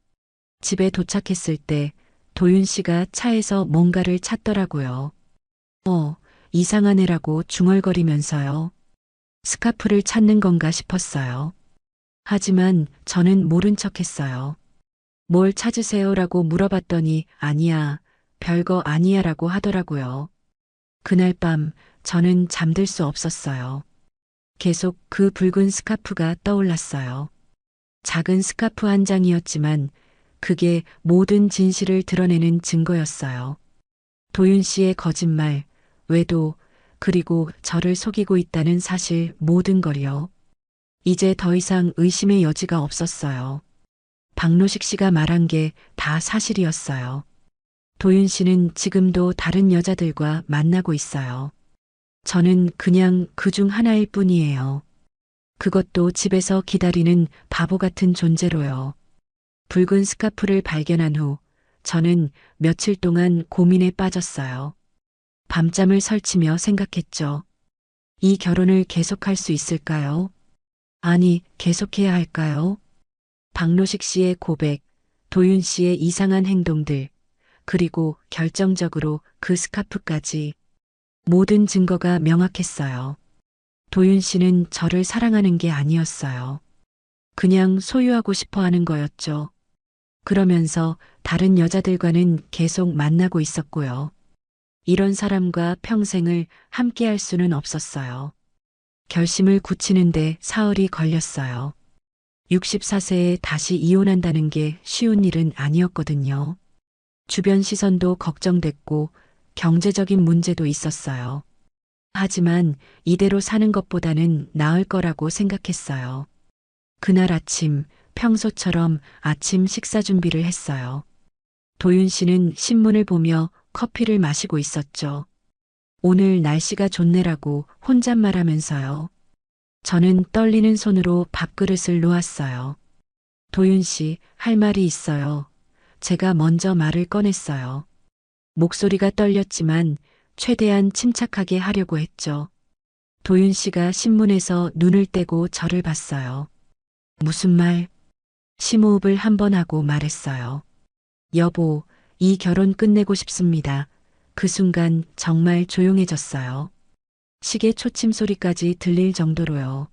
집에 도착했을 때 도윤 씨가 차에서 뭔가를 찾더라고요. 이상한 애라고 중얼거리면서요. 스카프를 찾는 건가 싶었어요. 하지만 저는 모른 척 했어요. 뭘 찾으세요라고 물어봤더니 아니야, 별거 아니야 라고 하더라고요. 그날 밤 저는 잠들 수 없었어요. 계속 그 붉은 스카프가 떠올랐어요. 작은 스카프 한 장이었지만 그게 모든 진실을 드러내는 증거였어요. 도윤 씨의 거짓말, 외도, 그리고 저를 속이고 있다는 사실 모든 걸요. 이제 더 이상 의심의 여지가 없었어요. 박노식 씨가 말한 게 다 사실이었어요. 도윤 씨는 지금도 다른 여자들과 만나고 있어요. 저는 그냥 그 중 하나일 뿐이에요. 그것도 집에서 기다리는 바보 같은 존재로요. 붉은 스카프를 발견한 후 저는 며칠 동안 고민에 빠졌어요. 밤잠을 설치며 생각했죠. 이 결혼을 계속할 수 있을까요? 아니, 계속해야 할까요? 박노식 씨의 고백, 도윤 씨의 이상한 행동들, 그리고 결정적으로 그 스카프까지 모든 증거가 명확했어요. 도윤 씨는 저를 사랑하는 게 아니었어요. 그냥 소유하고 싶어 하는 거였죠. 그러면서 다른 여자들과는 계속 만나고 있었고요. 이런 사람과 평생을 함께 할 수는 없었어요. 결심을 굳히는데 사흘이 걸렸어요. 64세에 다시 이혼한다는 게 쉬운 일은 아니었거든요. 주변 시선도 걱정됐고 경제적인 문제도 있었어요. 하지만 이대로 사는 것보다는 나을 거라고 생각했어요. 그날 아침 평소처럼 아침 식사 준비를 했어요. 도윤 씨는 신문을 보며 커피를 마시고 있었죠. 오늘 날씨가 좋네라고 혼잣말하면서요. 저는 떨리는 손으로 밥그릇을 놓았어요. 도윤 씨, 할 말이 있어요. 제가 먼저 말을 꺼냈어요. 목소리가 떨렸지만 최대한 침착하게 하려고 했죠. 도윤 씨가 신문에서 눈을 떼고 저를 봤어요. 무슨 말? 심호흡을 한 번 하고 말했어요. 여보, 이 결혼 끝내고 싶습니다. 그 순간 정말 조용해졌어요. 시계 초침 소리까지 들릴 정도로요.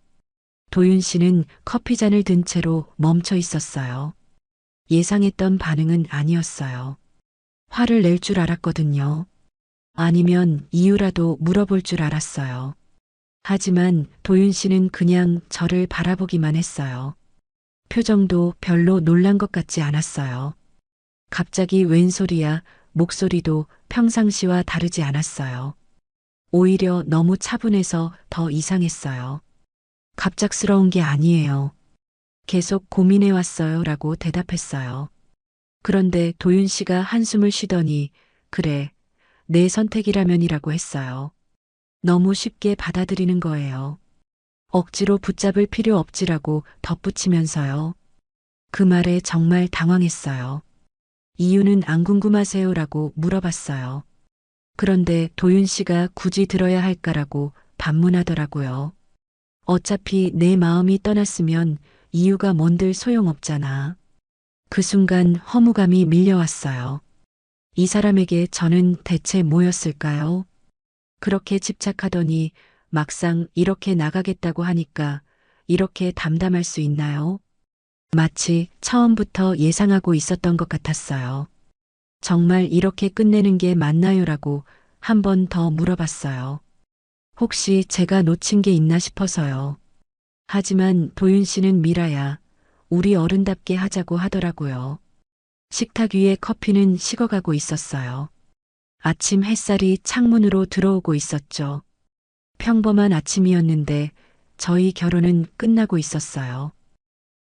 도윤 씨는 커피잔을 든 채로 멈춰 있었어요. 예상했던 반응은 아니었어요. 화를 낼 줄 알았거든요. 아니면 이유라도 물어볼 줄 알았어요. 하지만 도윤 씨는 그냥 저를 바라보기만 했어요. 표정도 별로 놀란 것 같지 않았어요. 갑자기 웬소리야, 목소리도 평상시와 다르지 않았어요. 오히려 너무 차분해서 더 이상했어요. 갑작스러운 게 아니에요. 계속 고민해 왔어요 라고 대답했어요. 그런데 도윤 씨가 한숨을 쉬더니 그래, 내 선택이라면이라고 했어요. 너무 쉽게 받아들이는 거예요. 억지로 붙잡을 필요 없지라고 덧붙이면서요. 그 말에 정말 당황했어요. 이유는 안 궁금하세요라고 물어봤어요. 그런데 도윤 씨가 굳이 들어야 할까라고 반문하더라고요. 어차피 내 마음이 떠났으면 이유가 뭔들 소용없잖아. 그 순간 허무감이 밀려왔어요. 이 사람에게 저는 대체 뭐였을까요? 그렇게 집착하더니 막상 이렇게 나가겠다고 하니까 이렇게 담담할 수 있나요? 마치 처음부터 예상하고 있었던 것 같았어요. 정말 이렇게 끝내는 게 맞나요라고 한 번 더 물어봤어요. 혹시 제가 놓친 게 있나 싶어서요. 하지만 도윤 씨는 미라야, 우리 어른답게 하자고 하더라고요. 식탁 위에 커피는 식어가고 있었어요. 아침 햇살이 창문으로 들어오고 있었죠. 평범한 아침이었는데 저희 결혼은 끝나고 있었어요.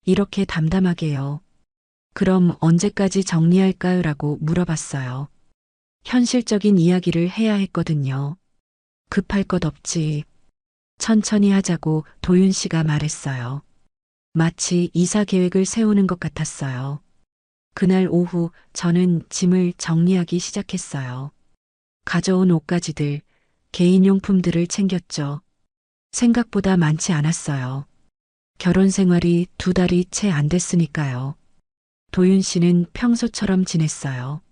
이렇게 담담하게요. 그럼 언제까지 정리할까요? 라고 물어봤어요. 현실적인 이야기를 해야 했거든요. 급할 것 없지. 천천히 하자고 도윤 씨가 말했어요. 마치 이사 계획을 세우는 것 같았어요. 그날 오후 저는 짐을 정리하기 시작했어요. 가져온 옷가지들, 개인용품들을 챙겼죠. 생각보다 많지 않았어요. 결혼 생활이 2달이 채 안 됐으니까요. 도윤 씨는 평소처럼 지냈어요.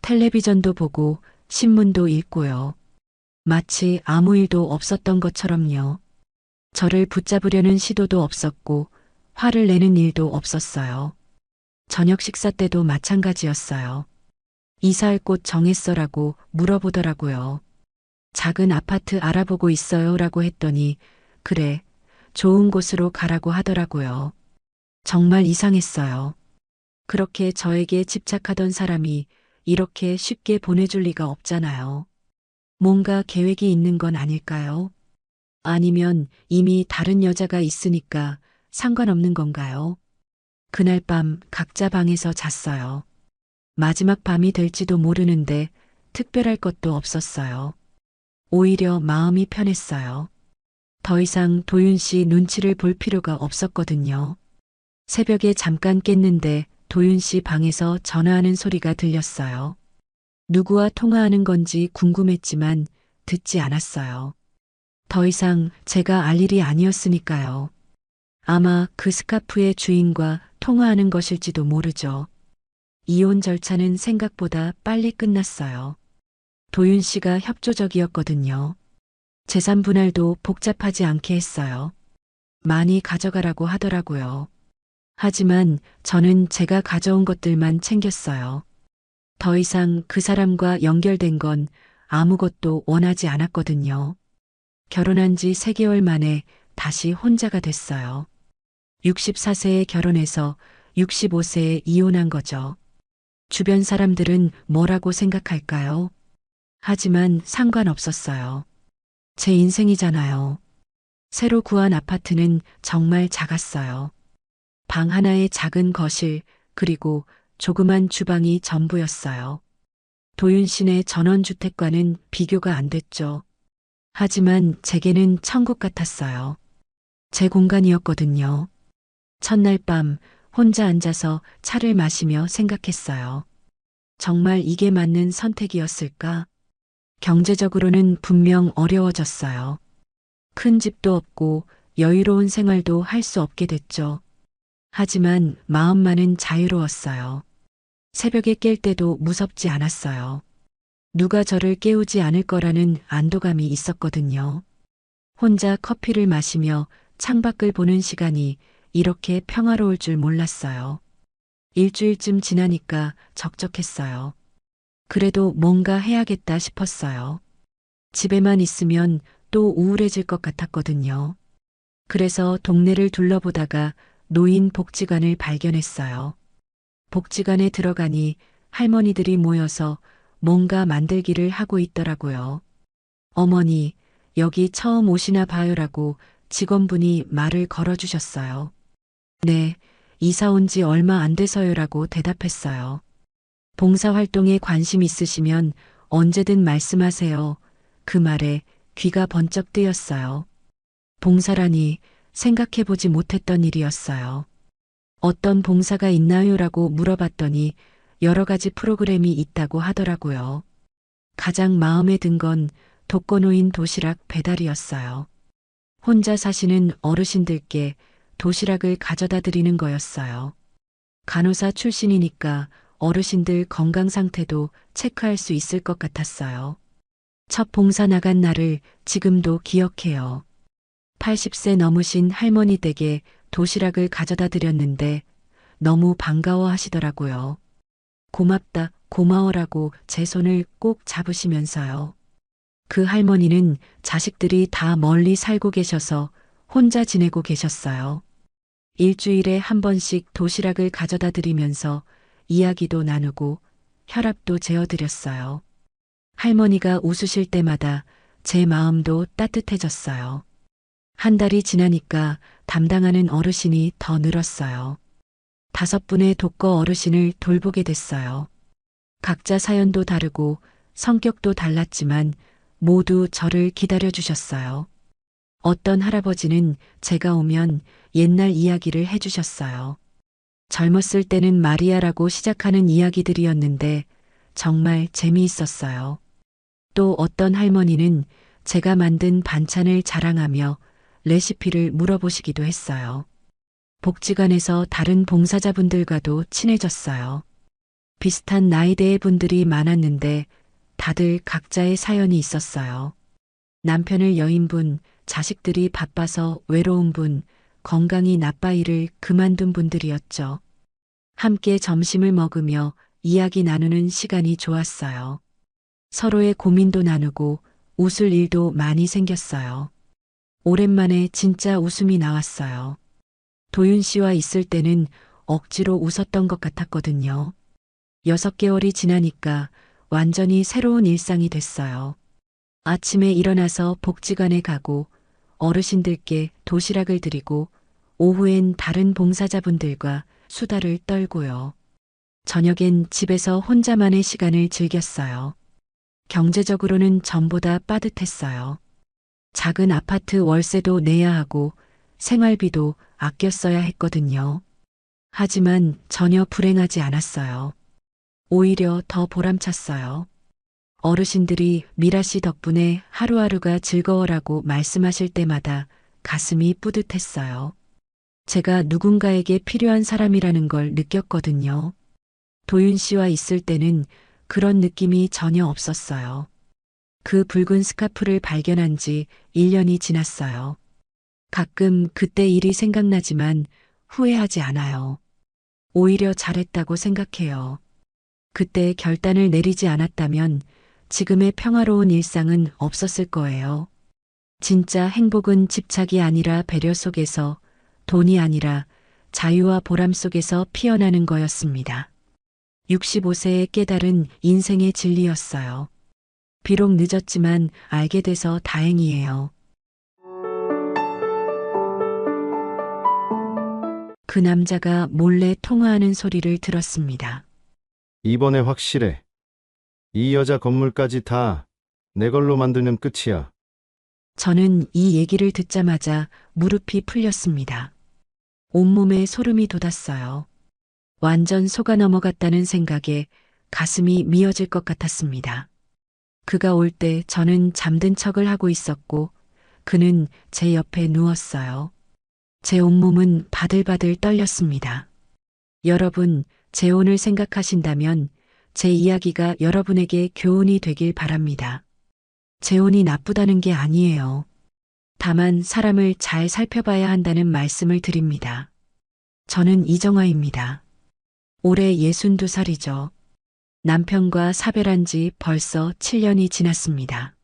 텔레비전도 보고 신문도 읽고요. 마치 아무 일도 없었던 것처럼요. 저를 붙잡으려는 시도도 없었고 화를 내는 일도 없었어요. 저녁 식사 때도 마찬가지였어요. 이사할 곳 정했어라고 물어보더라고요. 작은 아파트 알아보고 있어요 라고 했더니 그래, 좋은 곳으로 가라고 하더라고요. 정말 이상했어요. 그렇게 저에게 집착하던 사람이 이렇게 쉽게 보내줄 리가 없잖아요. 뭔가 계획이 있는 건 아닐까요? 아니면 이미 다른 여자가 있으니까 상관없는 건가요? 그날 밤 각자 방에서 잤어요. 마지막 밤이 될지도 모르는데 특별할 것도 없었어요. 오히려 마음이 편했어요. 더 이상 도윤 씨 눈치를 볼 필요가 없었거든요. 새벽에 잠깐 깼는데 도윤 씨 방에서 전화하는 소리가 들렸어요. 누구와 통화하는 건지 궁금했지만 듣지 않았어요. 더 이상 제가 알 일이 아니었으니까요. 아마 그 스카프의 주인과 통화하는 것일지도 모르죠. 이혼 절차는 생각보다 빨리 끝났어요. 도윤 씨가 협조적이었거든요. 재산 분할도 복잡하지 않게 했어요. 많이 가져가라고 하더라고요. 하지만 저는 제가 가져온 것들만 챙겼어요. 더 이상 그 사람과 연결된 건 아무것도 원하지 않았거든요. 결혼한 지 3개월 만에 다시 혼자가 됐어요. 64세에 결혼해서 65세에 이혼한 거죠. 주변 사람들은 뭐라고 생각할까요? 하지만 상관없었어요. 제 인생이잖아요. 새로 구한 아파트는 정말 작았어요. 방 하나에 작은 거실, 그리고 조그만 주방이 전부였어요. 도윤 씨네 전원주택과는 비교가 안 됐죠. 하지만 제게는 천국 같았어요. 제 공간이었거든요. 첫날 밤 혼자 앉아서 차를 마시며 생각했어요. 정말 이게 맞는 선택이었을까? 경제적으로는 분명 어려워졌어요. 큰 집도 없고 여유로운 생활도 할 수 없게 됐죠. 하지만 마음만은 자유로웠어요. 새벽에 깰 때도 무섭지 않았어요. 누가 저를 깨우지 않을 거라는 안도감이 있었거든요. 혼자 커피를 마시며 창밖을 보는 시간이 이렇게 평화로울 줄 몰랐어요. 일주일쯤 지나니까 적적했어요. 그래도 뭔가 해야겠다 싶었어요. 집에만 있으면 또 우울해질 것 같았거든요. 그래서 동네를 둘러보다가 노인 복지관을 발견했어요. 복지관에 들어가니 할머니들이 모여서 뭔가 만들기를 하고 있더라고요. 어머니, 여기 처음 오시나 봐요라고 직원분이 말을 걸어주셨어요. 네, 이사 온 지 얼마 안 돼서요라고 대답했어요. 봉사활동에 관심 있으시면 언제든 말씀하세요. 그 말에 귀가 번쩍 뜨였어요. 봉사라니 생각해보지 못했던 일이었어요. 어떤 봉사가 있나요라고 물어봤더니 여러 가지 프로그램이 있다고 하더라고요. 가장 마음에 든 건 독거노인 도시락 배달이었어요. 혼자 사시는 어르신들께 도시락을 가져다 드리는 거였어요. 간호사 출신이니까 어르신들 건강 상태도 체크할 수 있을 것 같았어요. 첫 봉사 나간 날을 지금도 기억해요. 80세 넘으신 할머니 댁에 도시락을 가져다 드렸는데 너무 반가워 하시더라고요. 고맙다, 고마워라고 제 손을 꼭 잡으시면서요. 그 할머니는 자식들이 다 멀리 살고 계셔서 혼자 지내고 계셨어요. 일주일에 한 번씩 도시락을 가져다 드리면서 이야기도 나누고 혈압도 재어드렸어요. 할머니가 웃으실 때마다 제 마음도 따뜻해졌어요. 한 달이 지나니까 담당하는 어르신이 더 늘었어요. 5분의 독거 어르신을 돌보게 됐어요. 각자 사연도 다르고 성격도 달랐지만 모두 저를 기다려 주셨어요. 어떤 할아버지는 제가 오면 옛날 이야기를 해주셨어요. 젊었을 때는 마리아라고 시작하는 이야기들이었는데 정말 재미있었어요. 또 어떤 할머니는 제가 만든 반찬을 자랑하며 레시피를 물어보시기도 했어요. 복지관에서 다른 봉사자분들과도 친해졌어요. 비슷한 나이대의 분들이 많았는데 다들 각자의 사연이 있었어요. 남편을 여인분, 자식들이 바빠서 외로운 분, 건강이 나빠 일을 그만둔 분들이었죠. 함께 점심을 먹으며 이야기 나누는 시간이 좋았어요. 서로의 고민도 나누고 웃을 일도 많이 생겼어요. 오랜만에 진짜 웃음이 나왔어요. 도윤 씨와 있을 때는 억지로 웃었던 것 같았거든요. 6개월이 지나니까 완전히 새로운 일상이 됐어요. 아침에 일어나서 복지관에 가고 어르신들께 도시락을 드리고 오후엔 다른 봉사자분들과 수다를 떨고요. 저녁엔 집에서 혼자만의 시간을 즐겼어요. 경제적으로는 전보다 빠듯했어요. 작은 아파트 월세도 내야 하고 생활비도 아껴 써야 했거든요. 하지만 전혀 불행하지 않았어요. 오히려 더 보람찼어요. 어르신들이 미라 씨 덕분에 하루하루가 즐거워라고 말씀하실 때마다 가슴이 뿌듯했어요. 제가 누군가에게 필요한 사람이라는 걸 느꼈거든요. 도윤 씨와 있을 때는 그런 느낌이 전혀 없었어요. 그 붉은 스카프를 발견한 지 1년이 지났어요. 가끔 그때 일이 생각나지만 후회하지 않아요. 오히려 잘했다고 생각해요. 그때 결단을 내리지 않았다면 지금의 평화로운 일상은 없었을 거예요. 진짜 행복은 집착이 아니라 배려 속에서, 돈이 아니라 자유와 보람 속에서 피어나는 거였습니다. 65세에 깨달은 인생의 진리였어요. 비록 늦었지만 알게 돼서 다행이에요. 그 남자가 몰래 통화하는 소리를 들었습니다. 이번에 확실해. 이 여자 건물까지 다 내 걸로 만들면 끝이야. 저는 이 얘기를 듣자마자 무릎이 풀렸습니다. 온몸에 소름이 돋았어요. 완전 속아 넘어갔다는 생각에 가슴이 미어질 것 같았습니다. 그가 올 때 저는 잠든 척을 하고 있었고 그는 제 옆에 누웠어요. 제 온몸은 바들바들 떨렸습니다. 여러분, 재혼을 생각하신다면 제 이야기가 여러분에게 교훈이 되길 바랍니다. 재혼이 나쁘다는 게 아니에요. 다만 사람을 잘 살펴봐야 한다는 말씀을 드립니다. 저는 이정화입니다. 올해 62살이죠. 남편과 사별한 지 벌써 7년이 지났습니다.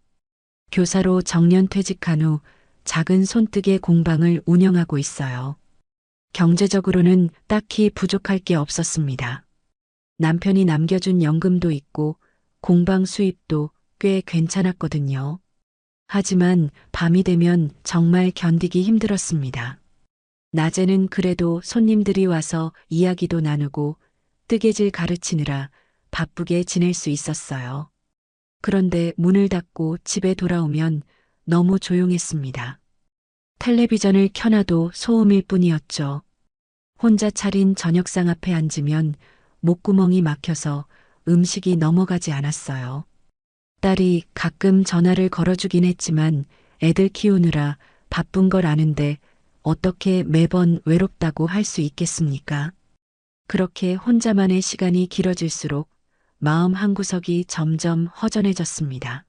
교사로 정년퇴직한 후 작은 손뜨개 공방을 운영하고 있어요. 경제적으로는 딱히 부족할 게 없었습니다. 남편이 남겨준 연금도 있고 공방 수입도 꽤 괜찮았거든요. 하지만 밤이 되면 정말 견디기 힘들었습니다. 낮에는 그래도 손님들이 와서 이야기도 나누고 뜨개질 가르치느라 바쁘게 지낼 수 있었어요. 그런데 문을 닫고 집에 돌아오면 너무 조용했습니다. 텔레비전을 켜놔도 소음일 뿐이었죠. 혼자 차린 저녁상 앞에 앉으면 목구멍이 막혀서 음식이 넘어가지 않았어요. 딸이 가끔 전화를 걸어주긴 했지만 애들 키우느라 바쁜 걸 아는데 어떻게 매번 외롭다고 할 수 있겠습니까? 그렇게 혼자만의 시간이 길어질수록 마음 한구석이 점점 허전해졌습니다.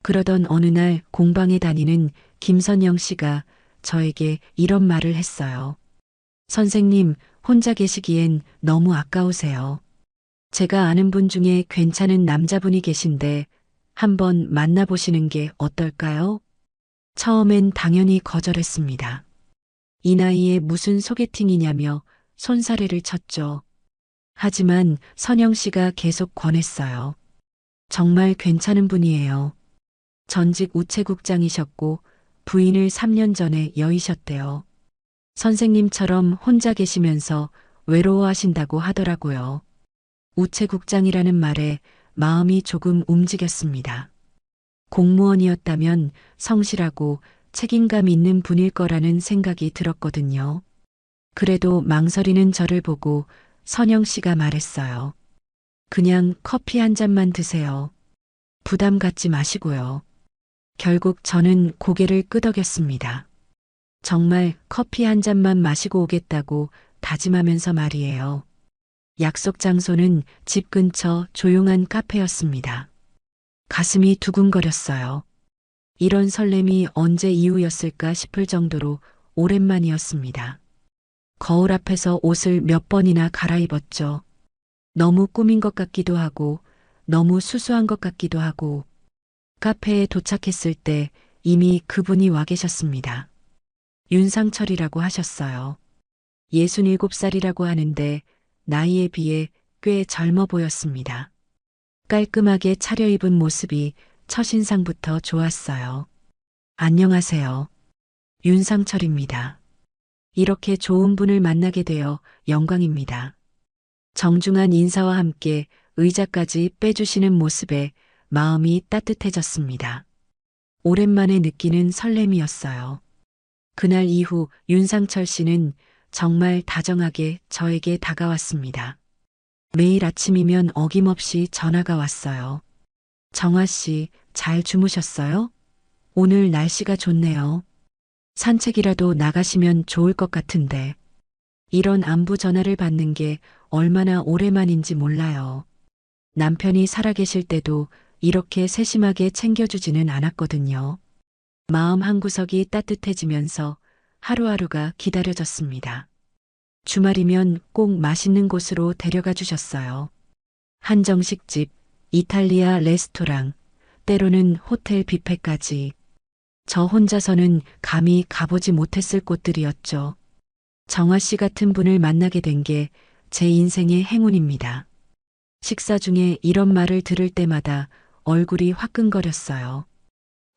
그러던 어느 날 공방에 다니는 김선영 씨가 저에게 이런 말을 했어요. 선생님, 혼자 계시기엔 너무 아까우세요. 제가 아는 분 중에 괜찮은 남자분이 계신데 한번 만나보시는 게 어떨까요? 처음엔 당연히 거절했습니다. 이 나이에 무슨 소개팅이냐며 손사래를 쳤죠. 하지만 선영 씨가 계속 권했어요. 정말 괜찮은 분이에요. 전직 우체국장이셨고 부인을 3년 전에 여의셨대요. 선생님처럼 혼자 계시면서 외로워하신다고 하더라고요. 우체국장이라는 말에 마음이 조금 움직였습니다. 공무원이었다면 성실하고 책임감 있는 분일 거라는 생각이 들었거든요. 그래도 망설이는 저를 보고 선영 씨가 말했어요. 그냥 커피 한 잔만 드세요. 부담 갖지 마시고요. 결국 저는 고개를 끄덕였습니다. 정말 커피 한 잔만 마시고 오겠다고 다짐하면서 말이에요. 약속 장소는 집 근처 조용한 카페였습니다. 가슴이 두근거렸어요. 이런 설렘이 언제 이후였을까 싶을 정도로 오랜만이었습니다. 거울 앞에서 옷을 몇 번이나 갈아입었죠. 너무 꾸민 것 같기도 하고, 너무 수수한 것 같기도 하고, 카페에 도착했을 때 이미 그분이 와 계셨습니다. 윤상철이라고 하셨어요. 67살이라고 하는데 나이에 비해 꽤 젊어 보였습니다. 깔끔하게 차려입은 모습이 첫인상부터 좋았어요. 안녕하세요. 윤상철입니다. 이렇게 좋은 분을 만나게 되어 영광입니다. 정중한 인사와 함께 의자까지 빼주시는 모습에 마음이 따뜻해졌습니다. 오랜만에 느끼는 설렘이었어요. 그날 이후 윤상철 씨는 정말 다정하게 저에게 다가왔습니다. 매일 아침이면 어김없이 전화가 왔어요. 정아 씨, 잘 주무셨어요? 오늘 날씨가 좋네요. 산책이라도 나가시면 좋을 것 같은데. 이런 안부 전화를 받는 게 얼마나 오랜만인지 몰라요. 남편이 살아계실 때도 이렇게 세심하게 챙겨주지는 않았거든요. 마음 한구석이 따뜻해지면서 하루하루가 기다려졌습니다. 주말이면 꼭 맛있는 곳으로 데려가 주셨어요. 한정식집, 이탈리아 레스토랑, 때로는 호텔 뷔페까지. 저 혼자서는 감히 가보지 못했을 곳들이었죠. 정아 씨 같은 분을 만나게 된 게 제 인생의 행운입니다. 식사 중에 이런 말을 들을 때마다 얼굴이 화끈거렸어요.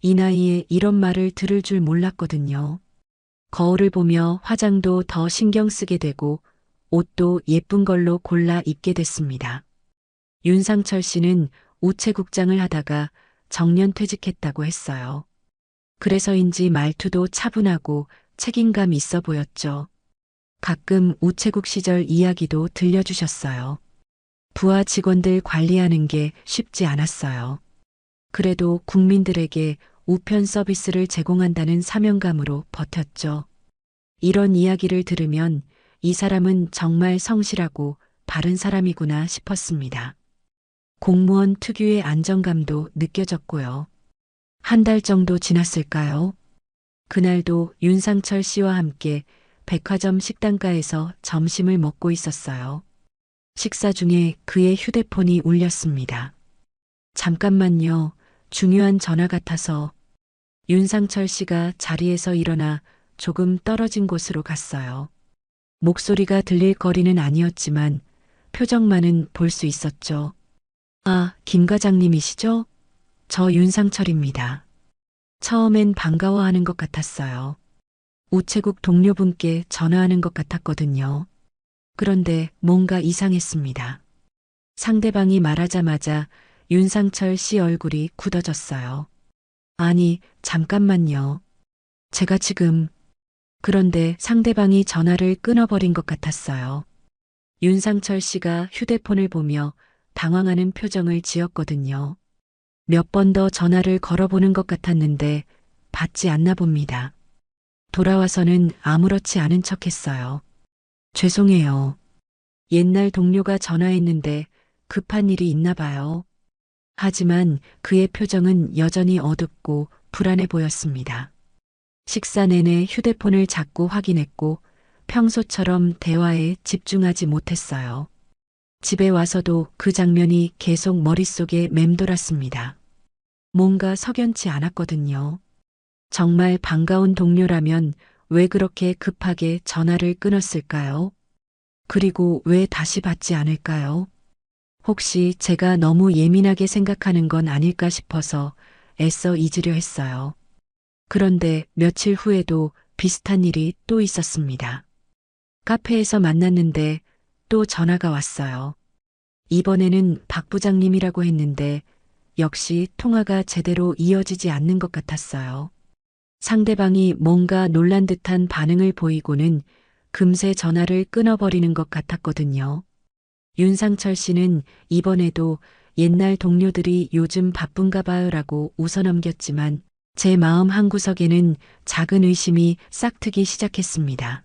이 나이에 이런 말을 들을 줄 몰랐거든요. 거울을 보며 화장도 더 신경 쓰게 되고 옷도 예쁜 걸로 골라 입게 됐습니다. 윤상철 씨는 우체국장을 하다가 정년 퇴직했다고 했어요. 그래서인지 말투도 차분하고 책임감 있어 보였죠. 가끔 우체국 시절 이야기도 들려주셨어요. 부하 직원들 관리하는 게 쉽지 않았어요. 그래도 국민들에게 우편 서비스를 제공한다는 사명감으로 버텼죠. 이런 이야기를 들으면 이 사람은 정말 성실하고 바른 사람이구나 싶었습니다. 공무원 특유의 안정감도 느껴졌고요. 한 달 정도 지났을까요? 그날도 윤상철 씨와 함께 백화점 식당가에서 점심을 먹고 있었어요. 식사 중에 그의 휴대폰이 울렸습니다. 잠깐만요. 중요한 전화 같아서. 윤상철 씨가 자리에서 일어나 조금 떨어진 곳으로 갔어요. 목소리가 들릴 거리는 아니었지만 표정만은 볼 수 있었죠. 아, 김 과장님이시죠? 저 윤상철입니다. 처음엔 반가워하는 것 같았어요. 우체국 동료분께 전화하는 것 같았거든요. 그런데 뭔가 이상했습니다. 상대방이 말하자마자 윤상철 씨 얼굴이 굳어졌어요. 아니, 잠깐만요. 제가 지금... 그런데 상대방이 전화를 끊어버린 것 같았어요. 윤상철 씨가 휴대폰을 보며 당황하는 표정을 지었거든요. 몇 번 더 전화를 걸어보는 것 같았는데 받지 않나 봅니다. 돌아와서는 아무렇지 않은 척 했어요. 죄송해요. 옛날 동료가 전화했는데 급한 일이 있나 봐요. 하지만 그의 표정은 여전히 어둡고 불안해 보였습니다. 식사 내내 휴대폰을 자꾸 확인했고 평소처럼 대화에 집중하지 못했어요. 집에 와서도 그 장면이 계속 머릿속에 맴돌았습니다. 뭔가 석연치 않았거든요. 정말 반가운 동료라면 왜 그렇게 급하게 전화를 끊었을까요? 그리고 왜 다시 받지 않을까요? 혹시 제가 너무 예민하게 생각하는 건 아닐까 싶어서 애써 잊으려 했어요. 그런데 며칠 후에도 비슷한 일이 또 있었습니다. 카페에서 만났는데 또 전화가 왔어요. 이번에는 박 부장님이라고 했는데 역시 통화가 제대로 이어지지 않는 것 같았어요. 상대방이 뭔가 놀란 듯한 반응을 보이고는 금세 전화를 끊어버리는 것 같았거든요. 윤상철 씨는 이번에도 옛날 동료들이 요즘 바쁜가 봐요라고 웃어넘겼지만 제 마음 한구석에는 작은 의심이 싹트기 시작했습니다.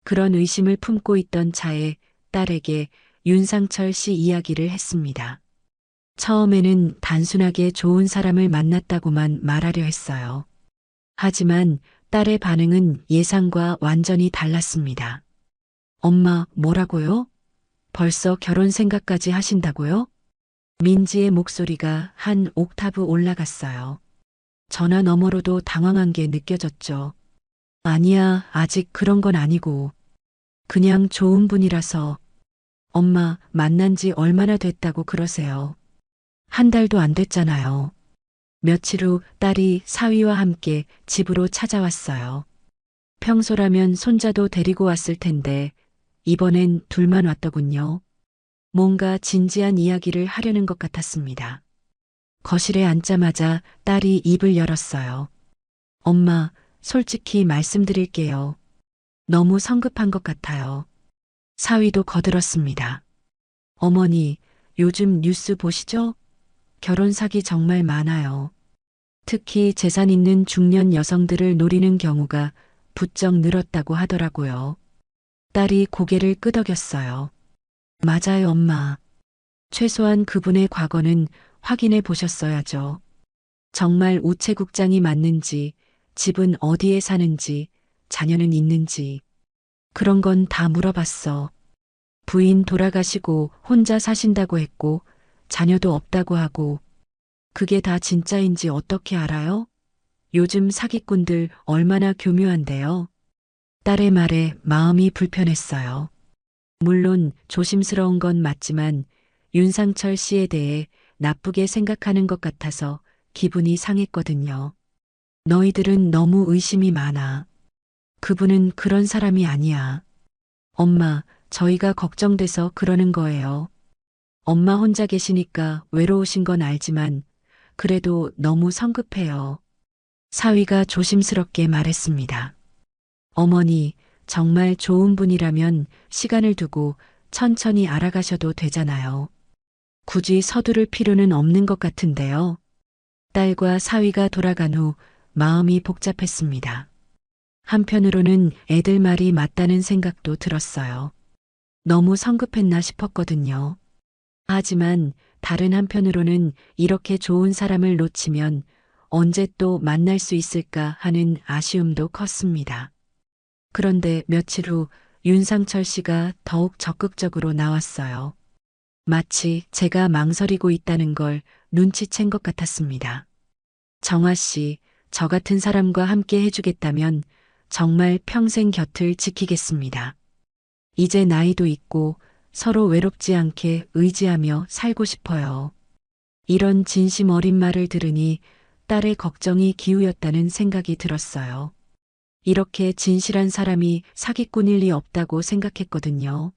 그런 의심을 품고 있던 차에 딸에게 윤상철 씨 이야기를 했습니다. 처음에는 단순하게 좋은 사람을 만났다고만 말하려 했어요. 하지만 딸의 반응은 예상과 완전히 달랐습니다. 엄마, 뭐라고요? 벌써 결혼 생각까지 하신다고요? 민지의 목소리가 한 옥타브 올라갔어요. 전화 너머로도 당황한 게 느껴졌죠. 아니야, 아직 그런 건 아니고. 그냥 좋은 분이라서. 엄마, 만난 지 얼마나 됐다고 그러세요? 한 달도 안 됐잖아요. 며칠 후 딸이 사위와 함께 집으로 찾아왔어요. 평소라면 손자도 데리고 왔을 텐데 이번엔 둘만 왔더군요. 뭔가 진지한 이야기를 하려는 것 같았습니다. 거실에 앉자마자 딸이 입을 열었어요. 엄마, 솔직히 말씀드릴게요. 너무 성급한 것 같아요. 사위도 거들었습니다. 어머니, 요즘 뉴스 보시죠? 결혼 사기 정말 많아요. 특히 재산 있는 중년 여성들을 노리는 경우가 부쩍 늘었다고 하더라고요. 딸이 고개를 끄덕였어요. 맞아요, 엄마. 최소한 그분의 과거는 확인해 보셨어야죠. 정말 우체국장이 맞는지, 집은 어디에 사는지, 자녀는 있는지. 그런 건 다 물어봤어. 부인 돌아가시고 혼자 사신다고 했고, 자녀도 없다고 하고, 그게 다 진짜인지 어떻게 알아요? 요즘 사기꾼들 얼마나 교묘한데요. 딸의 말에 마음이 불편했어요. 물론 조심스러운 건 맞지만 윤상철 씨에 대해 나쁘게 생각하는 것 같아서 기분이 상했거든요. 너희들은 너무 의심이 많아. 그분은 그런 사람이 아니야. 엄마, 저희가 걱정돼서 그러는 거예요. 엄마 혼자 계시니까 외로우신 건 알지만 그래도 너무 성급해요. 사위가 조심스럽게 말했습니다. 어머니, 정말 좋은 분이라면 시간을 두고 천천히 알아가셔도 되잖아요. 굳이 서두를 필요는 없는 것 같은데요. 딸과 사위가 돌아간 후 마음이 복잡했습니다. 한편으로는 애들 말이 맞다는 생각도 들었어요. 너무 성급했나 싶었거든요. 하지만 다른 한편으로는 이렇게 좋은 사람을 놓치면 언제 또 만날 수 있을까 하는 아쉬움도 컸습니다. 그런데 며칠 후 윤상철 씨가 더욱 적극적으로 나왔어요. 마치 제가 망설이고 있다는 걸 눈치챈 것 같았습니다. 정화 씨, 저 같은 사람과 함께 해주겠다면 정말 평생 곁을 지키겠습니다. 이제 나이도 있고 서로 외롭지 않게 의지하며 살고 싶어요. 이런 진심 어린 말을 들으니 딸의 걱정이 기우였다는 생각이 들었어요. 이렇게 진실한 사람이 사기꾼일 리 없다고 생각했거든요.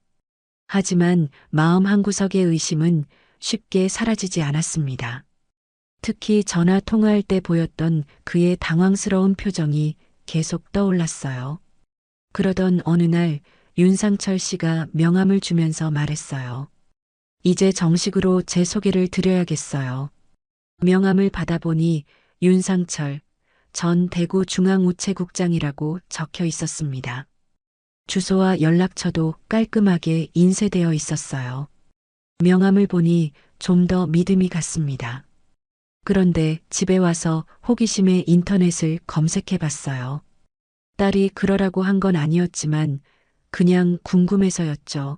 하지만 마음 한구석의 의심은 쉽게 사라지지 않았습니다. 특히 전화 통화할 때 보였던 그의 당황스러운 표정이 계속 떠올랐어요. 그러던 어느 날 윤상철 씨가 명함을 주면서 말했어요. 이제 정식으로 제 소개를 드려야겠어요. 명함을 받아보니 윤상철 전 대구 중앙우체국장이라고 적혀 있었습니다. 주소와 연락처도 깔끔하게 인쇄되어 있었어요. 명함을 보니 좀 더 믿음이 갔습니다. 그런데 집에 와서 호기심에 인터넷을 검색해 봤어요. 딸이 그러라고 한 건 아니었지만 그냥 궁금해서였죠.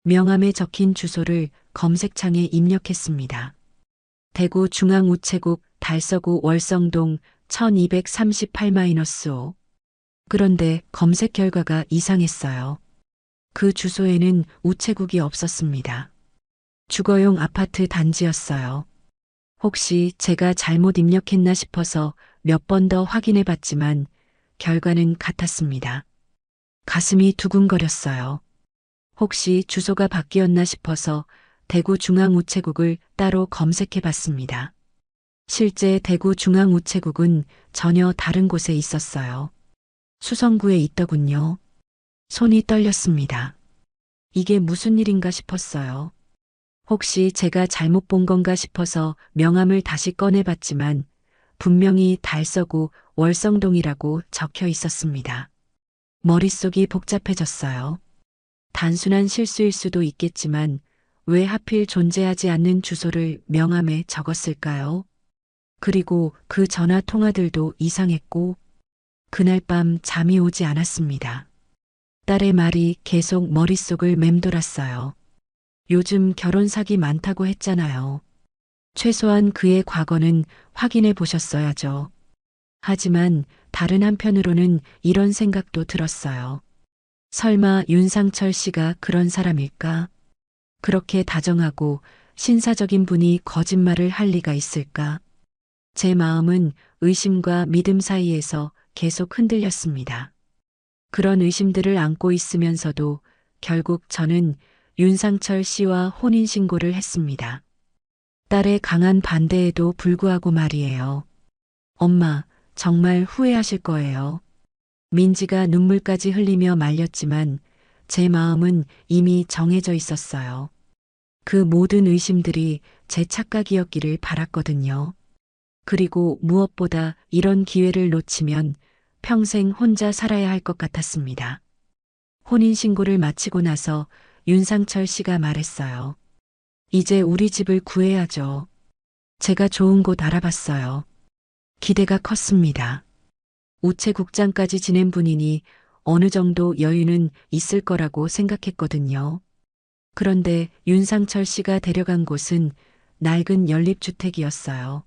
명함에 적힌 주소를 검색창에 입력했습니다. 대구 중앙우체국 달서구 월성동 1238-5. 그런데 검색 결과가 이상했어요. 그 주소에는 우체국이 없었습니다. 주거용 아파트 단지였어요. 혹시 제가 잘못 입력했나 싶어서 몇 번 더 확인해 봤지만 결과는 같았습니다. 가슴이 두근거렸어요. 혹시 주소가 바뀌었나 싶어서 대구 중앙우체국을 따로 검색해 봤습니다. 실제 대구 중앙우체국은 전혀 다른 곳에 있었어요. 수성구에 있더군요. 손이 떨렸습니다. 이게 무슨 일인가 싶었어요. 혹시 제가 잘못 본 건가 싶어서 명함을 다시 꺼내봤지만 분명히 달서구 월성동이라고 적혀 있었습니다. 머릿속이 복잡해졌어요. 단순한 실수일 수도 있겠지만 왜 하필 존재하지 않는 주소를 명함에 적었을까요? 그리고 그 전화 통화들도 이상했고 그날 밤 잠이 오지 않았습니다. 딸의 말이 계속 머릿속을 맴돌았어요. 요즘 결혼 사기 많다고 했잖아요. 최소한 그의 과거는 확인해 보셨어야죠. 하지만 다른 한편으로는 이런 생각도 들었어요. 설마 윤상철 씨가 그런 사람일까? 그렇게 다정하고 신사적인 분이 거짓말을 할 리가 있을까? 제 마음은 의심과 믿음 사이에서 계속 흔들렸습니다. 그런 의심들을 안고 있으면서도 결국 저는 윤상철 씨와 혼인신고를 했습니다. 딸의 강한 반대에도 불구하고 말이에요. 엄마, 정말 후회하실 거예요. 민지가 눈물까지 흘리며 말렸지만 제 마음은 이미 정해져 있었어요. 그 모든 의심들이 제 착각이었기를 바랐거든요. 그리고 무엇보다 이런 기회를 놓치면 평생 혼자 살아야 할 것 같았습니다. 혼인신고를 마치고 나서 윤상철 씨가 말했어요. 이제 우리 집을 구해야죠. 제가 좋은 곳 알아봤어요. 기대가 컸습니다. 우체국장까지 지낸 분이니 어느 정도 여유는 있을 거라고 생각했거든요. 그런데 윤상철 씨가 데려간 곳은 낡은 연립주택이었어요.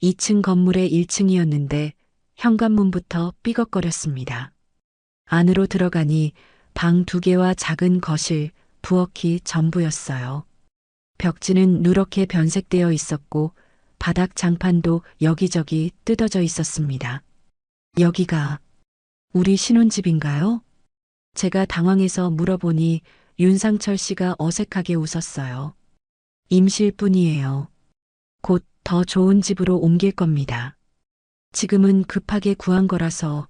2층 건물의 1층이었는데 현관문부터 삐걱거렸습니다. 안으로 들어가니 방 2개와 작은 거실, 부엌이 전부였어요. 벽지는 누렇게 변색되어 있었고 바닥 장판도 여기저기 뜯어져 있었습니다. 여기가 우리 신혼집인가요? 제가 당황해서 물어보니 윤상철 씨가 어색하게 웃었어요. 임시일 뿐이에요. 곧 더 좋은 집으로 옮길 겁니다. 지금은 급하게 구한 거라서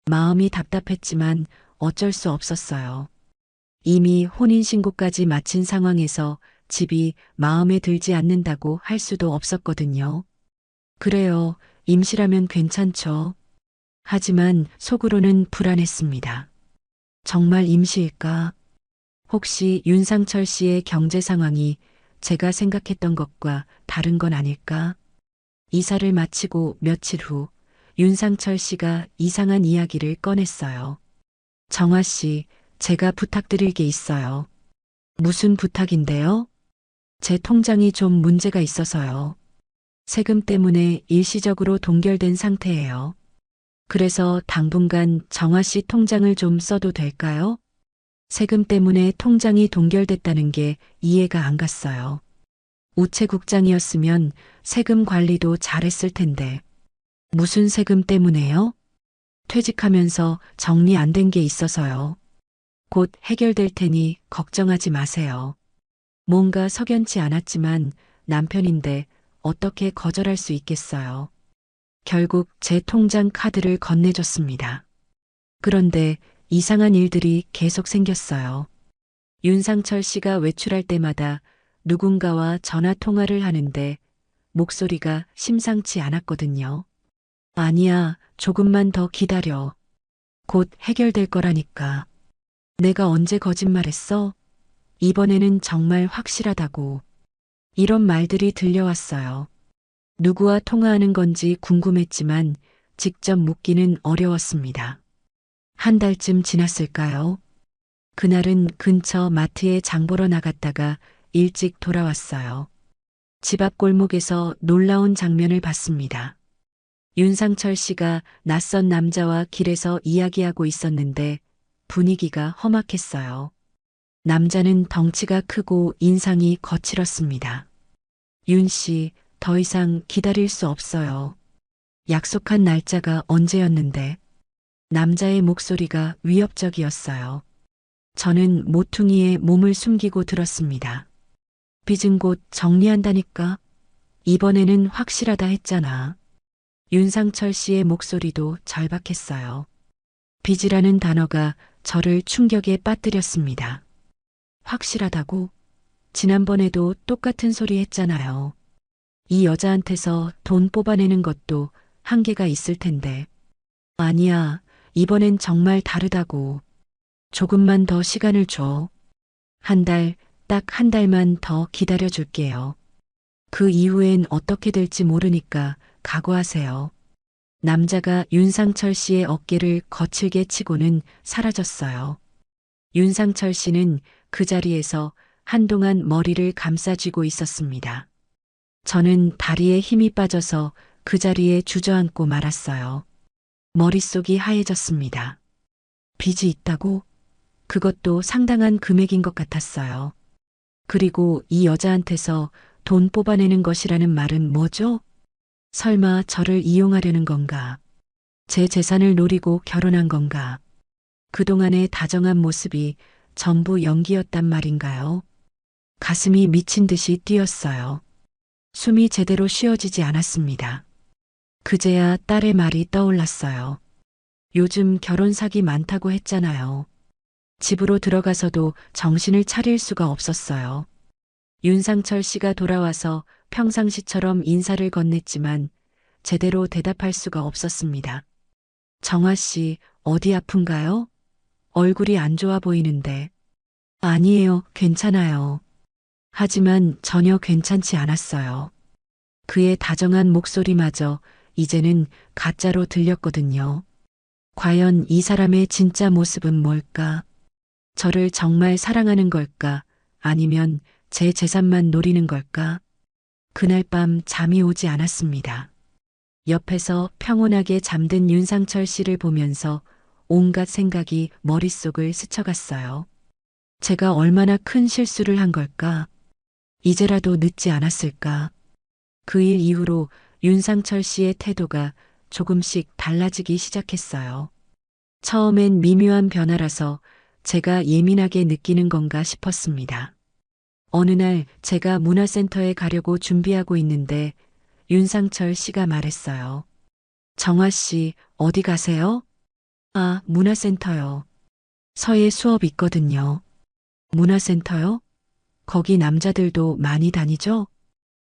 마음이 답답했지만 어쩔 수 없었어요. 이미 혼인신고까지 마친 상황에서 집이 마음에 들지 않는다고 할 수도 없었거든요. 그래요, 임시라면 괜찮죠. 하지만 속으로는 불안했습니다. 정말 임시일까? 혹시 윤상철 씨의 경제 상황이 제가 생각했던 것과 다른 건 아닐까? 이사를 마치고 며칠 후 윤상철 씨가 이상한 이야기를 꺼냈어요. 정화 씨, 제가 부탁드릴 게 있어요. 무슨 부탁인데요? 제 통장이 좀 문제가 있어서요. 세금 때문에 일시적으로 동결된 상태예요. 그래서 당분간 정화 씨 통장을 좀 써도 될까요? 세금 때문에 통장이 동결됐다는 게 이해가 안 갔어요. 우체국장이었으면 세금 관리도 잘했을 텐데. 무슨 세금 때문에요? 퇴직하면서 정리 안 된 게 있어서요. 곧 해결될 테니 걱정하지 마세요. 뭔가 석연치 않았지만 남편인데 어떻게 거절할 수 있겠어요. 결국 제 통장 카드를 건네줬습니다. 그런데 이상한 일들이 계속 생겼어요. 윤상철 씨가 외출할 때마다 누군가와 전화 통화를 하는데 목소리가 심상치 않았거든요. 아니야, 조금만 더 기다려. 곧 해결될 거라니까. 내가 언제 거짓말했어? 이번에는 정말 확실하다고. 이런 말들이 들려왔어요. 누구와 통화하는 건지 궁금했지만 직접 묻기는 어려웠습니다. 한 달쯤 지났을까요? 그날은 근처 마트에 장 보러 나갔다가 일찍 돌아왔어요. 집 앞 골목에서 놀라운 장면을 봤습니다. 윤상철 씨가 낯선 남자와 길에서 이야기하고 있었는데 분위기가 험악했어요. 남자는 덩치가 크고 인상이 거칠었습니다. 윤 씨, 더 이상 기다릴 수 없어요. 약속한 날짜가 언제였는데? 남자의 목소리가 위협적이었어요. 저는 모퉁이에 몸을 숨기고 들었습니다. 빚은 곧 정리한다니까? 이번에는 확실하다 했잖아. 윤상철 씨의 목소리도 절박했어요. 빚이라는 단어가 저를 충격에 빠뜨렸습니다. 확실하다고? 지난번에도 똑같은 소리 했잖아요. 이 여자한테서 돈 뽑아내는 것도 한계가 있을 텐데. 아니야, 이번엔 정말 다르다고. 조금만 더 시간을 줘. 한 달, 딱 한 달만 더 기다려 줄게요. 그 이후엔 어떻게 될지 모르니까 각오하세요. 남자가 윤상철 씨의 어깨를 거칠게 치고는 사라졌어요. 윤상철 씨는 그 자리에서 한동안 머리를 감싸쥐고 있었습니다. 저는 다리에 힘이 빠져서 그 자리에 주저앉고 말았어요. 머릿속이 하얘졌습니다. 빚이 있다고? 그것도 상당한 금액인 것 같았어요. 그리고 이 여자한테서 돈 뽑아내는 것이라는 말은 뭐죠? 설마 저를 이용하려는 건가? 제 재산을 노리고 결혼한 건가? 그동안의 다정한 모습이 전부 연기였단 말인가요? 가슴이 미친 듯이 뛰었어요. 숨이 제대로 쉬어지지 않았습니다. 그제야 딸의 말이 떠올랐어요. 요즘 결혼 사기 많다고 했잖아요. 집으로 들어가서도 정신을 차릴 수가 없었어요. 윤상철 씨가 돌아와서 평상시처럼 인사를 건넸지만 제대로 대답할 수가 없었습니다. 정화 씨, 어디 아픈가요? 얼굴이 안 좋아 보이는데. 아니에요, 괜찮아요. 하지만 전혀 괜찮지 않았어요. 그의 다정한 목소리마저 이제는 가짜로 들렸거든요. 과연 이 사람의 진짜 모습은 뭘까? 저를 정말 사랑하는 걸까? 아니면 제 재산만 노리는 걸까? 그날 밤 잠이 오지 않았습니다. 옆에서 평온하게 잠든 윤상철 씨를 보면서 온갖 생각이 머릿속을 스쳐갔어요. 제가 얼마나 큰 실수를 한 걸까? 이제라도 늦지 않았을까? 그 일 이후로 윤상철 씨의 태도가 조금씩 달라지기 시작했어요. 처음엔 미묘한 변화라서 제가 예민하게 느끼는 건가 싶었습니다. 어느 날 제가 문화센터에 가려고 준비하고 있는데 윤상철 씨가 말했어요. 정화 씨, 어디 가세요? 아, 문화센터요. 서예 수업 있거든요. 문화센터요? 거기 남자들도 많이 다니죠?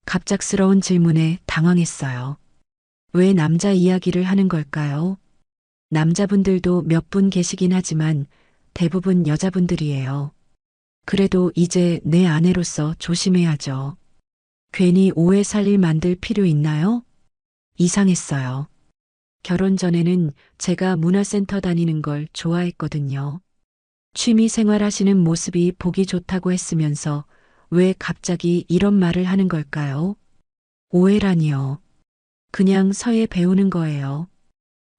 갑작스러운 질문에 당황했어요. 왜 남자 이야기를 하는 걸까요? 남자분들도 몇 분 계시긴 하지만 대부분 여자분들이에요. 그래도 이제 내 아내로서 조심해야죠. 괜히 오해 살 일 만들 필요 있나요? 이상했어요. 결혼 전에는 제가 문화센터 다니는 걸 좋아했거든요. 취미 생활하시는 모습이 보기 좋다고 했으면서 왜 갑자기 이런 말을 하는 걸까요? 오해라니요. 그냥 서예 배우는 거예요.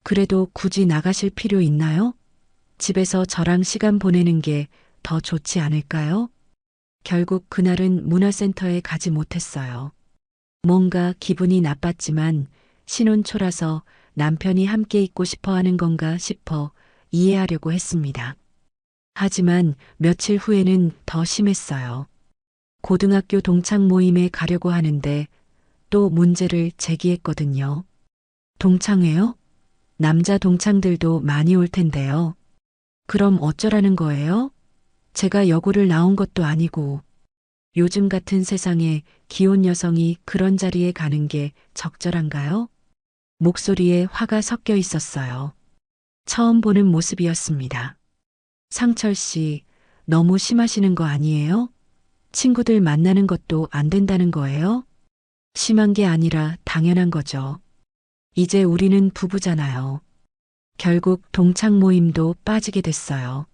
그래도 굳이 나가실 필요 있나요? 집에서 저랑 시간 보내는 게 더 좋지 않을까요? 결국 그날은 문화센터에 가지 못했어요. 뭔가 기분이 나빴지만 신혼초라서 남편이 함께 있고 싶어 하는 건가 싶어 이해하려고 했습니다. 하지만 며칠 후에는 더 심했어요. 고등학교 동창 모임에 가려고 하는데 또 문제를 제기했거든요. 동창회요? 남자 동창들도 많이 올 텐데요. 그럼 어쩌라는 거예요? 제가 여고를 나온 것도 아니고 요즘 같은 세상에 귀여운 여성이 그런 자리에 가는 게 적절한가요? 목소리에 화가 섞여 있었어요. 처음 보는 모습이었습니다. 상철 씨, 너무 심하시는 거 아니에요? 친구들 만나는 것도 안 된다는 거예요? 심한 게 아니라 당연한 거죠. 이제 우리는 부부잖아요. 결국 동창 모임도 빠지게 됐어요.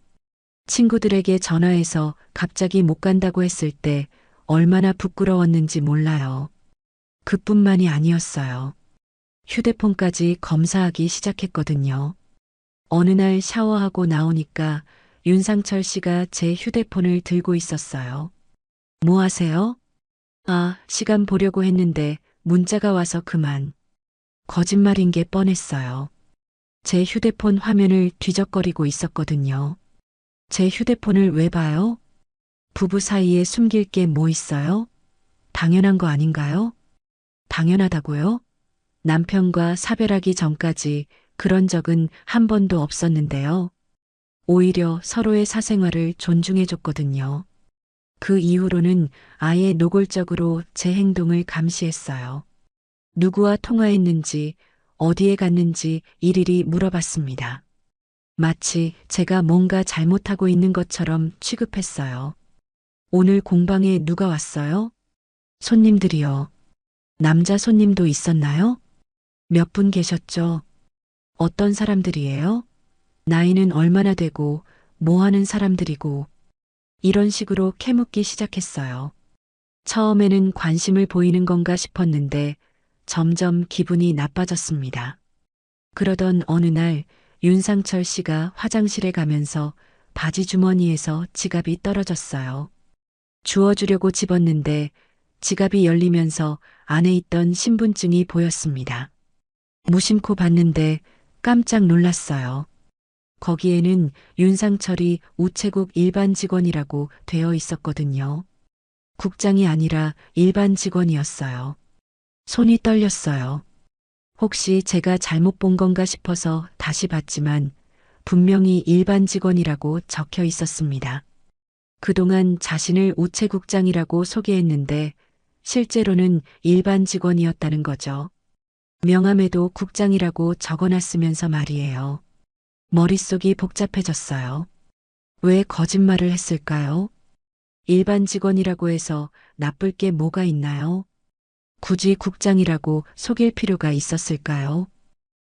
친구들에게 전화해서 갑자기 못 간다고 했을 때 얼마나 부끄러웠는지 몰라요. 그뿐만이 아니었어요. 휴대폰까지 검사하기 시작했거든요. 어느 날 샤워하고 나오니까 윤상철 씨가 제 휴대폰을 들고 있었어요. 뭐 하세요? 아, 시간 보려고 했는데 문자가 와서 그만. 거짓말인 게 뻔했어요. 제 휴대폰 화면을 뒤적거리고 있었거든요. 제 휴대폰을 왜 봐요? 부부 사이에 숨길 게 뭐 있어요? 당연한 거 아닌가요? 당연하다고요? 남편과 사별하기 전까지 그런 적은 한 번도 없었는데요. 오히려 서로의 사생활을 존중해줬거든요. 그 이후로는 아예 노골적으로 제 행동을 감시했어요. 누구와 통화했는지, 어디에 갔는지 일일이 물어봤습니다. 마치 제가 뭔가 잘못하고 있는 것처럼 취급했어요. 오늘 공방에 누가 왔어요? 손님들이요. 남자 손님도 있었나요? 몇 분 계셨죠? 어떤 사람들이에요? 나이는 얼마나 되고, 뭐 하는 사람들이고, 이런 식으로 캐묻기 시작했어요. 처음에는 관심을 보이는 건가 싶었는데, 점점 기분이 나빠졌습니다. 그러던 어느 날, 윤상철 씨가 화장실에 가면서 바지 주머니에서 지갑이 떨어졌어요. 주워주려고 집었는데, 지갑이 열리면서 안에 있던 신분증이 보였습니다. 무심코 봤는데 깜짝 놀랐어요. 거기에는 윤상철이 우체국 일반 직원이라고 되어 있었거든요. 국장이 아니라 일반 직원이었어요. 손이 떨렸어요. 혹시 제가 잘못 본 건가 싶어서 다시 봤지만 분명히 일반 직원이라고 적혀 있었습니다. 그동안 자신을 우체국장이라고 소개했는데 실제로는 일반 직원이었다는 거죠. 명함에도 국장이라고 적어놨으면서 말이에요. 머릿속이 복잡해졌어요. 왜 거짓말을 했을까요? 일반 직원이라고 해서 나쁠 게 뭐가 있나요? 굳이 국장이라고 속일 필요가 있었을까요?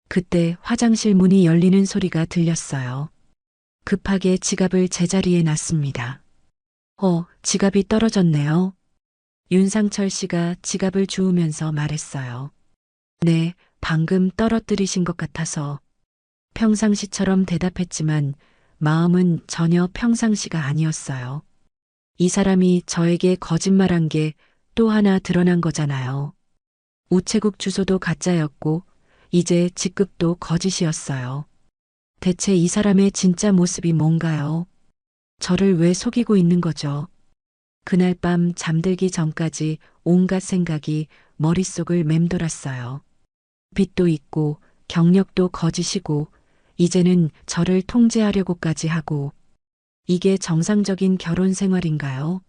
그때 화장실 문이 열리는 소리가 들렸어요. 급하게 지갑을 제자리에 놨습니다. 지갑이 떨어졌네요. 윤상철 씨가 지갑을 주우면서 말했어요. 네, 방금 떨어뜨리신 것 같아서. 평상시처럼 대답했지만 마음은 전혀 평상시가 아니었어요. 이 사람이 저에게 거짓말한 게 또 하나 드러난 거잖아요. 우체국 주소도 가짜였고 이제 직급도 거짓이었어요. 대체 이 사람의 진짜 모습이 뭔가요? 저를 왜 속이고 있는 거죠? 그날 밤 잠들기 전까지 온갖 생각이 머릿속을 맴돌았어요. 빚도 있고 경력도 거짓이고 이제는 저를 통제하려고까지 하고 이게 정상적인 결혼 생활인가요?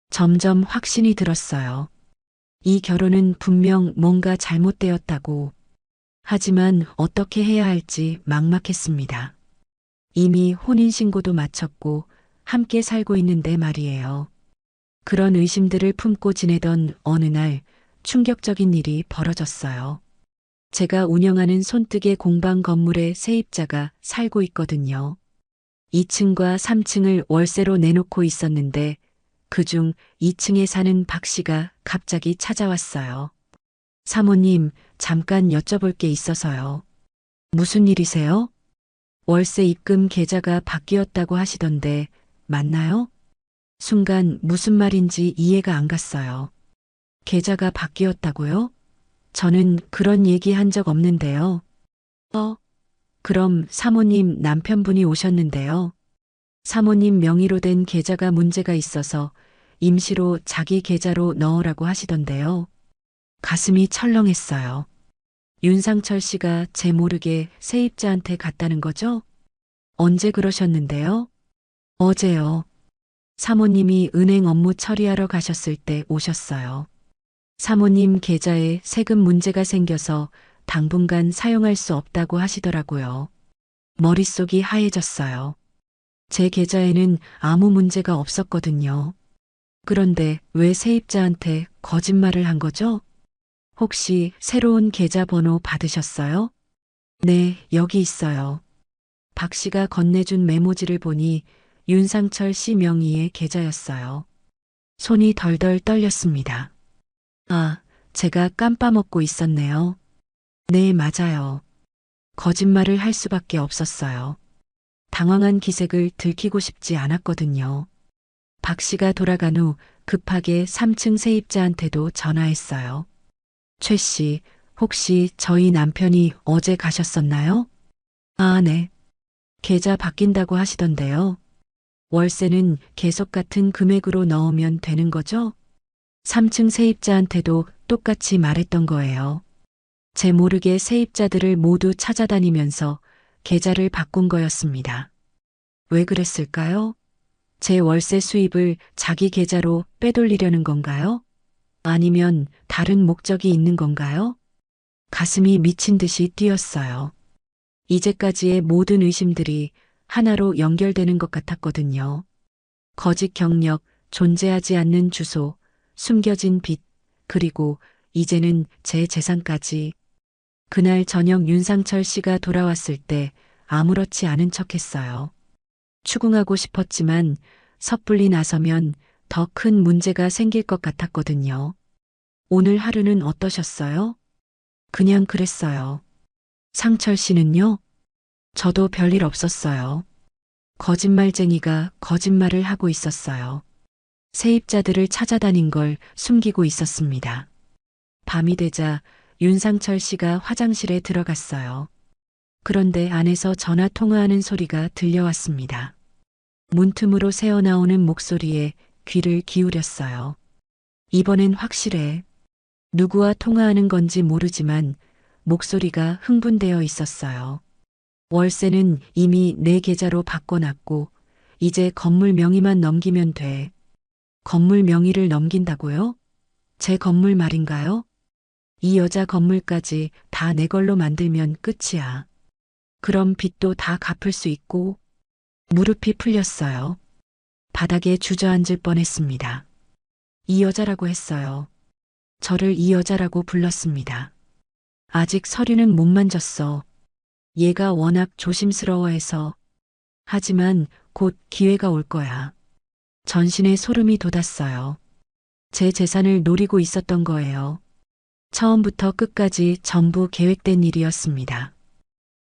점점 확신이 들었어요. 이 결혼은 분명 뭔가 잘못되었다고. 하지만 어떻게 해야 할지 막막했습니다. 이미 혼인신고도 마쳤고 함께 살고 있는데 말이에요. 그런 의심들을 품고 지내던 어느 날 충격적인 일이 벌어졌어요. 제가 운영하는 손뜨개 공방 건물에 세입자가 살고 있거든요. 2층과 3층을 월세로 내놓고 있었는데 그중 2층에 사는 박 씨가 갑자기 찾아왔어요. 사모님, 잠깐 여쭤볼 게 있어서요. 무슨 일이세요? 월세 입금 계좌가 바뀌었다고 하시던데 맞나요? 순간 무슨 말인지 이해가 안 갔어요. 계좌가 바뀌었다고요? 저는 그런 얘기 한 적 없는데요. 그럼 사모님 남편분이 오셨는데요. 사모님 명의로 된 계좌가 문제가 있어서 임시로 자기 계좌로 넣으라고 하시던데요. 가슴이 철렁했어요. 윤상철 씨가 제 모르게 세입자한테 갔다는 거죠? 언제 그러셨는데요? 어제요. 사모님이 은행 업무 처리하러 가셨을 때 오셨어요. 사모님 계좌에 세금 문제가 생겨서 당분간 사용할 수 없다고 하시더라고요. 머릿속이 하얘졌어요. 제 계좌에는 아무 문제가 없었거든요. 그런데 왜 세입자한테 거짓말을 한 거죠? 혹시 새로운 계좌번호 받으셨어요? 네, 여기 있어요. 박 씨가 건네준 메모지를 보니 윤상철 씨 명의의 계좌였어요. 손이 덜덜 떨렸습니다. 아, 제가 깜빠먹고 있었네요. 네, 맞아요. 거짓말을 할 수밖에 없었어요. 당황한 기색을 들키고 싶지 않았거든요. 박 씨가 돌아간 후 급하게 3층 세입자한테도 전화했어요. 최 씨, 혹시 저희 남편이 어제 가셨었나요? 아, 네. 계좌 바뀐다고 하시던데요. 월세는 계속 같은 금액으로 넣으면 되는 거죠? 3층 세입자한테도 똑같이 말했던 거예요. 제 모르게 세입자들을 모두 찾아다니면서 계좌를 바꾼 거였습니다. 왜 그랬을까요? 제 월세 수입을 자기 계좌로 빼돌리려는 건가요? 아니면 다른 목적이 있는 건가요? 가슴이 미친 듯이 뛰었어요. 이제까지의 모든 의심들이 하나로 연결되는 것 같았거든요. 거짓 경력, 존재하지 않는 주소, 숨겨진 빚, 그리고 이제는 제 재산까지. 그날 저녁 윤상철 씨가 돌아왔을 때 아무렇지 않은 척 했어요. 추궁하고 싶었지만 섣불리 나서면 더 큰 문제가 생길 것 같았거든요. 오늘 하루는 어떠셨어요? 그냥 그랬어요. 상철 씨는요? 저도 별일 없었어요. 거짓말쟁이가 거짓말을 하고 있었어요. 세입자들을 찾아다닌 걸 숨기고 있었습니다. 밤이 되자 윤상철 씨가 화장실에 들어갔어요. 그런데 안에서 전화 통화하는 소리가 들려왔습니다. 문틈으로 새어나오는 목소리에 귀를 기울였어요. 이번엔 확실해. 누구와 통화하는 건지 모르지만 목소리가 흥분되어 있었어요. 월세는 이미 내 계좌로 바꿔놨고 이제 건물 명의만 넘기면 돼. 건물 명의를 넘긴다고요? 제 건물 말인가요? 이 여자 건물까지 다 내 걸로 만들면 끝이야. 그럼 빚도 다 갚을 수 있고 무릎이 풀렸어요. 바닥에 주저앉을 뻔했습니다. 이 여자라고 했어요. 저를 이 여자라고 불렀습니다. 아직 서류는 못 만졌어. 얘가 워낙 조심스러워해서. 하지만 곧 기회가 올 거야. 전신에 소름이 돋았어요. 제 재산을 노리고 있었던 거예요. 처음부터 끝까지 전부 계획된 일이었습니다.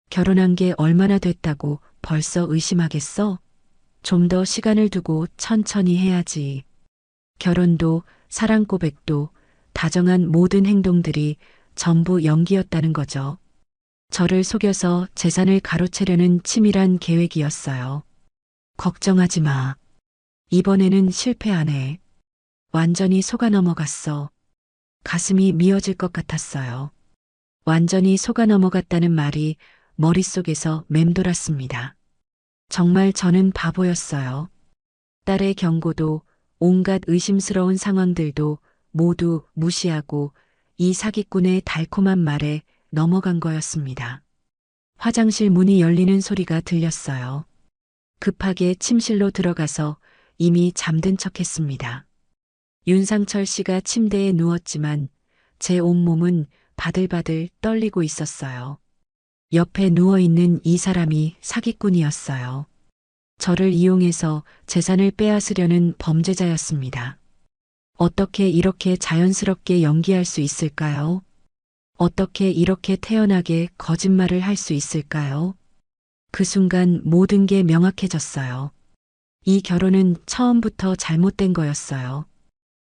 결혼한 게 얼마나 됐다고 벌써 의심하겠어? 좀 더 시간을 두고 천천히 해야지. 결혼도 사랑 고백도 다정한 모든 행동들이 전부 연기였다는 거죠. 저를 속여서 재산을 가로채려는 치밀한 계획이었어요. 걱정하지 마. 이번에는 실패 안 해. 완전히 속아 넘어갔어. 가슴이 미어질 것 같았어요. 완전히 속아 넘어갔다는 말이 머릿속에서 맴돌았습니다. 정말 저는 바보였어요. 딸의 경고도 온갖 의심스러운 상황들도 모두 무시하고 이 사기꾼의 달콤한 말에 넘어간 거였습니다. 화장실 문이 열리는 소리가 들렸어요. 급하게 침실로 들어가서 이미 잠든 척 했습니다. 윤상철 씨가 침대에 누웠지만 제 온몸은 바들바들 떨리고 있었어요. 옆에 누워있는 이 사람이 사기꾼이었어요. 저를 이용해서 재산을 빼앗으려는 범죄자였습니다. 어떻게 이렇게 자연스럽게 연기할 수 있을까요? 어떻게 이렇게 태연하게 거짓말을 할 수 있을까요? 그 순간 모든 게 명확해졌어요. 이 결혼은 처음부터 잘못된 거였어요.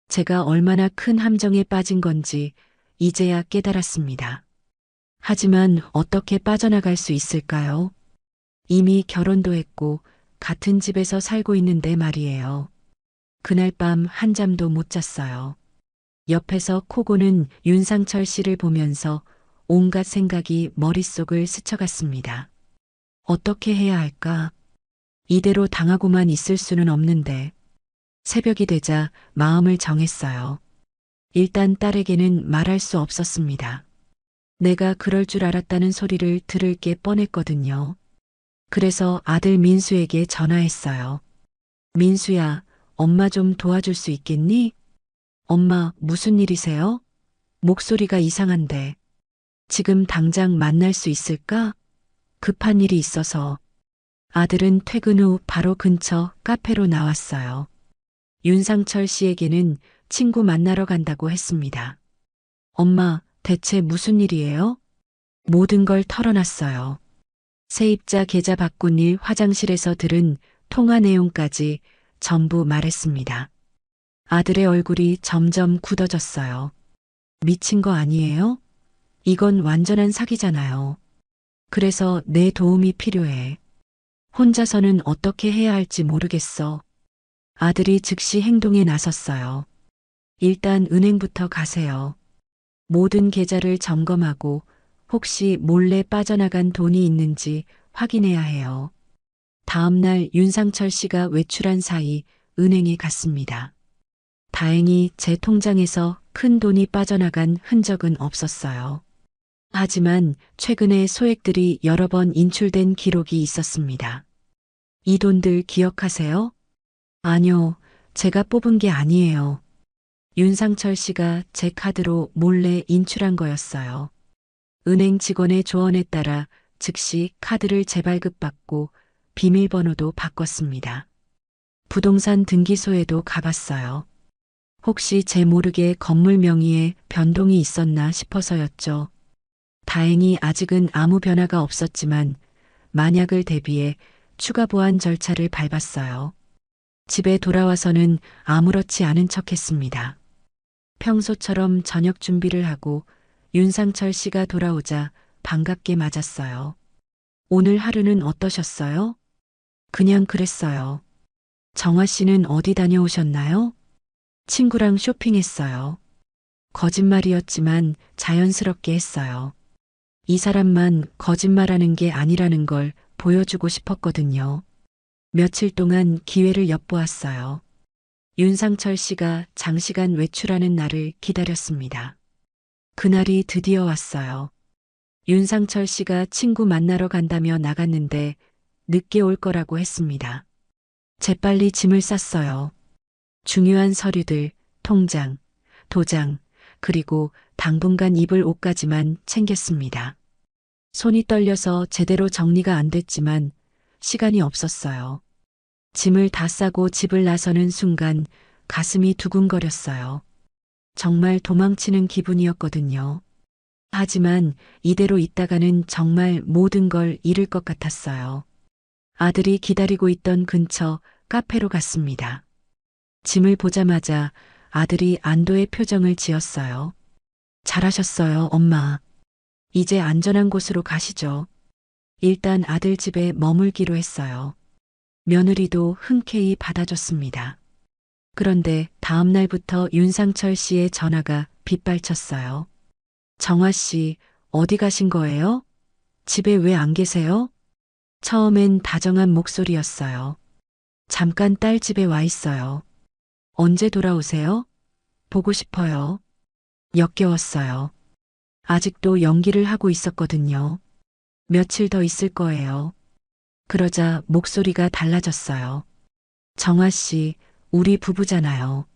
제가 얼마나 큰 함정에 빠진 건지 이제야 깨달았습니다. 하지만 어떻게 빠져나갈 수 있을까요? 이미 결혼도 했고 같은 집에서 살고 있는데 말이에요. 그날 밤 한잠도 못 잤어요. 옆에서 코 고는 윤상철 씨를 보면서 온갖 생각이 머릿속을 스쳐갔습니다. 어떻게 해야 할까? 이대로 당하고만 있을 수는 없는데. 새벽이 되자 마음을 정했어요. 일단 딸에게는 말할 수 없었습니다. 내가 그럴 줄 알았다는 소리를 들을 게 뻔했거든요. 그래서 아들 민수에게 전화했어요. 민수야, 엄마 좀 도와줄 수 있겠니? 엄마, 무슨 일이세요? 목소리가 이상한데. 지금 당장 만날 수 있을까? 급한 일이 있어서. 아들은 퇴근 후 바로 근처 카페로 나왔어요. 윤상철 씨에게는 친구 만나러 간다고 했습니다. 엄마, 대체 무슨 일이에요? 모든 걸 털어놨어요. 세입자 계좌 바꾼 일, 화장실에서 들은 통화 내용까지 전부 말했습니다. 아들의 얼굴이 점점 굳어졌어요. 미친 거 아니에요? 이건 완전한 사기잖아요. 그래서 내 도움이 필요해. 혼자서는 어떻게 해야 할지 모르겠어. 아들이 즉시 행동에 나섰어요. 일단 은행부터 가세요. 모든 계좌를 점검하고 혹시 몰래 빠져나간 돈이 있는지 확인해야 해요. 다음 날 윤상철 씨가 외출한 사이 은행에 갔습니다. 다행히 제 통장에서 큰 돈이 빠져나간 흔적은 없었어요. 하지만 최근에 소액들이 여러 번 인출된 기록이 있었습니다. 이 돈들 기억하세요? 아니요, 제가 뽑은 게 아니에요. 윤상철 씨가 제 카드로 몰래 인출한 거였어요. 은행 직원의 조언에 따라 즉시 카드를 재발급받고 비밀번호도 바꿨습니다. 부동산 등기소에도 가봤어요. 혹시 제 모르게 건물 명의에 변동이 있었나 싶어서였죠. 다행히 아직은 아무 변화가 없었지만 만약을 대비해 추가 보안 절차를 밟았어요. 집에 돌아와서는 아무렇지 않은 척했습니다. 평소처럼 저녁 준비를 하고 윤상철 씨가 돌아오자 반갑게 맞았어요. 오늘 하루는 어떠셨어요? 그냥 그랬어요. 정화 씨는 어디 다녀오셨나요? 친구랑 쇼핑했어요. 거짓말이었지만 자연스럽게 했어요. 이 사람만 거짓말하는 게 아니라는 걸 보여주고 싶었거든요. 며칠 동안 기회를 엿보았어요. 윤상철 씨가 장시간 외출하는 날을 기다렸습니다. 그날이 드디어 왔어요. 윤상철 씨가 친구 만나러 간다며 나갔는데 늦게 올 거라고 했습니다. 재빨리 짐을 쌌어요. 중요한 서류들, 통장, 도장, 그리고 당분간 입을 옷까지만 챙겼습니다. 손이 떨려서 제대로 정리가 안 됐지만 시간이 없었어요. 짐을 다 싸고 집을 나서는 순간 가슴이 두근거렸어요. 정말 도망치는 기분이었거든요. 하지만 이대로 있다가는 정말 모든 걸 잃을 것 같았어요. 아들이 기다리고 있던 근처 카페로 갔습니다. 짐을 보자마자 아들이 안도의 표정을 지었어요. 잘하셨어요, 엄마. 이제 안전한 곳으로 가시죠. 일단 아들 집에 머물기로 했어요. 며느리도 흔쾌히 받아줬습니다. 그런데 다음 날부터 윤상철 씨의 전화가 빗발쳤어요. 정화 씨, 어디 가신 거예요? 집에 왜 안 계세요? 처음엔 다정한 목소리였어요. 잠깐 딸 집에 와 있어요. 언제 돌아오세요? 보고 싶어요. 역겨웠어요. 아직도 연기를 하고 있었거든요. 며칠 더 있을 거예요. 그러자 목소리가 달라졌어요. 정화 씨, 우리 부부잖아요.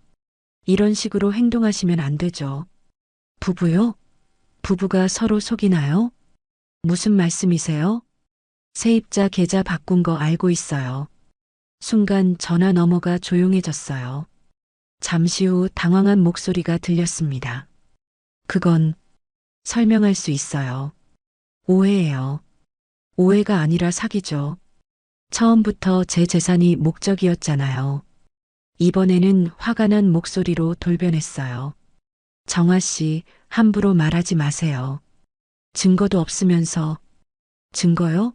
이런 식으로 행동하시면 안 되죠. 부부요? 부부가 서로 속이나요? 무슨 말씀이세요? 세입자 계좌 바꾼 거 알고 있어요. 순간 전화 너머가 조용해졌어요. 잠시 후 당황한 목소리가 들렸습니다. 그건 설명할 수 있어요. 오해예요. 오해가 아니라 사기죠. 처음부터 제 재산이 목적이었잖아요. 이번에는 화가 난 목소리로 돌변했어요. 정화 씨, 함부로 말하지 마세요. 증거도 없으면서. 증거요?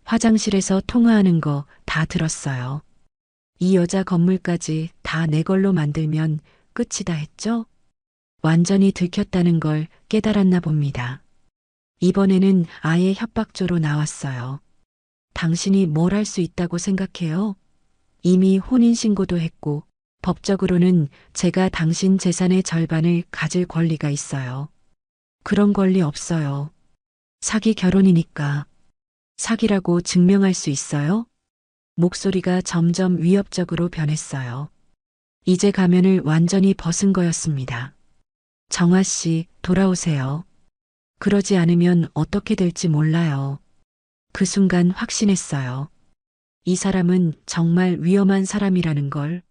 화장실에서 통화하는 거 다 들었어요. 이 여자 건물까지 다 내 걸로 만들면 끝이다 했죠? 완전히 들켰다는 걸 깨달았나 봅니다. 이번에는 아예 협박조로 나왔어요. 당신이 뭘 할 수 있다고 생각해요? 이미 혼인신고도 했고 법적으로는 제가 당신 재산의 절반을 가질 권리가 있어요. 그런 권리 없어요. 사기 결혼이니까. 사기라고 증명할 수 있어요? 목소리가 점점 위협적으로 변했어요. 이제 가면을 완전히 벗은 거였습니다. 정화 씨, 돌아오세요. 그러지 않으면 어떻게 될지 몰라요. 그 순간 확신했어요. 이 사람은 정말 위험한 사람이라는 걸.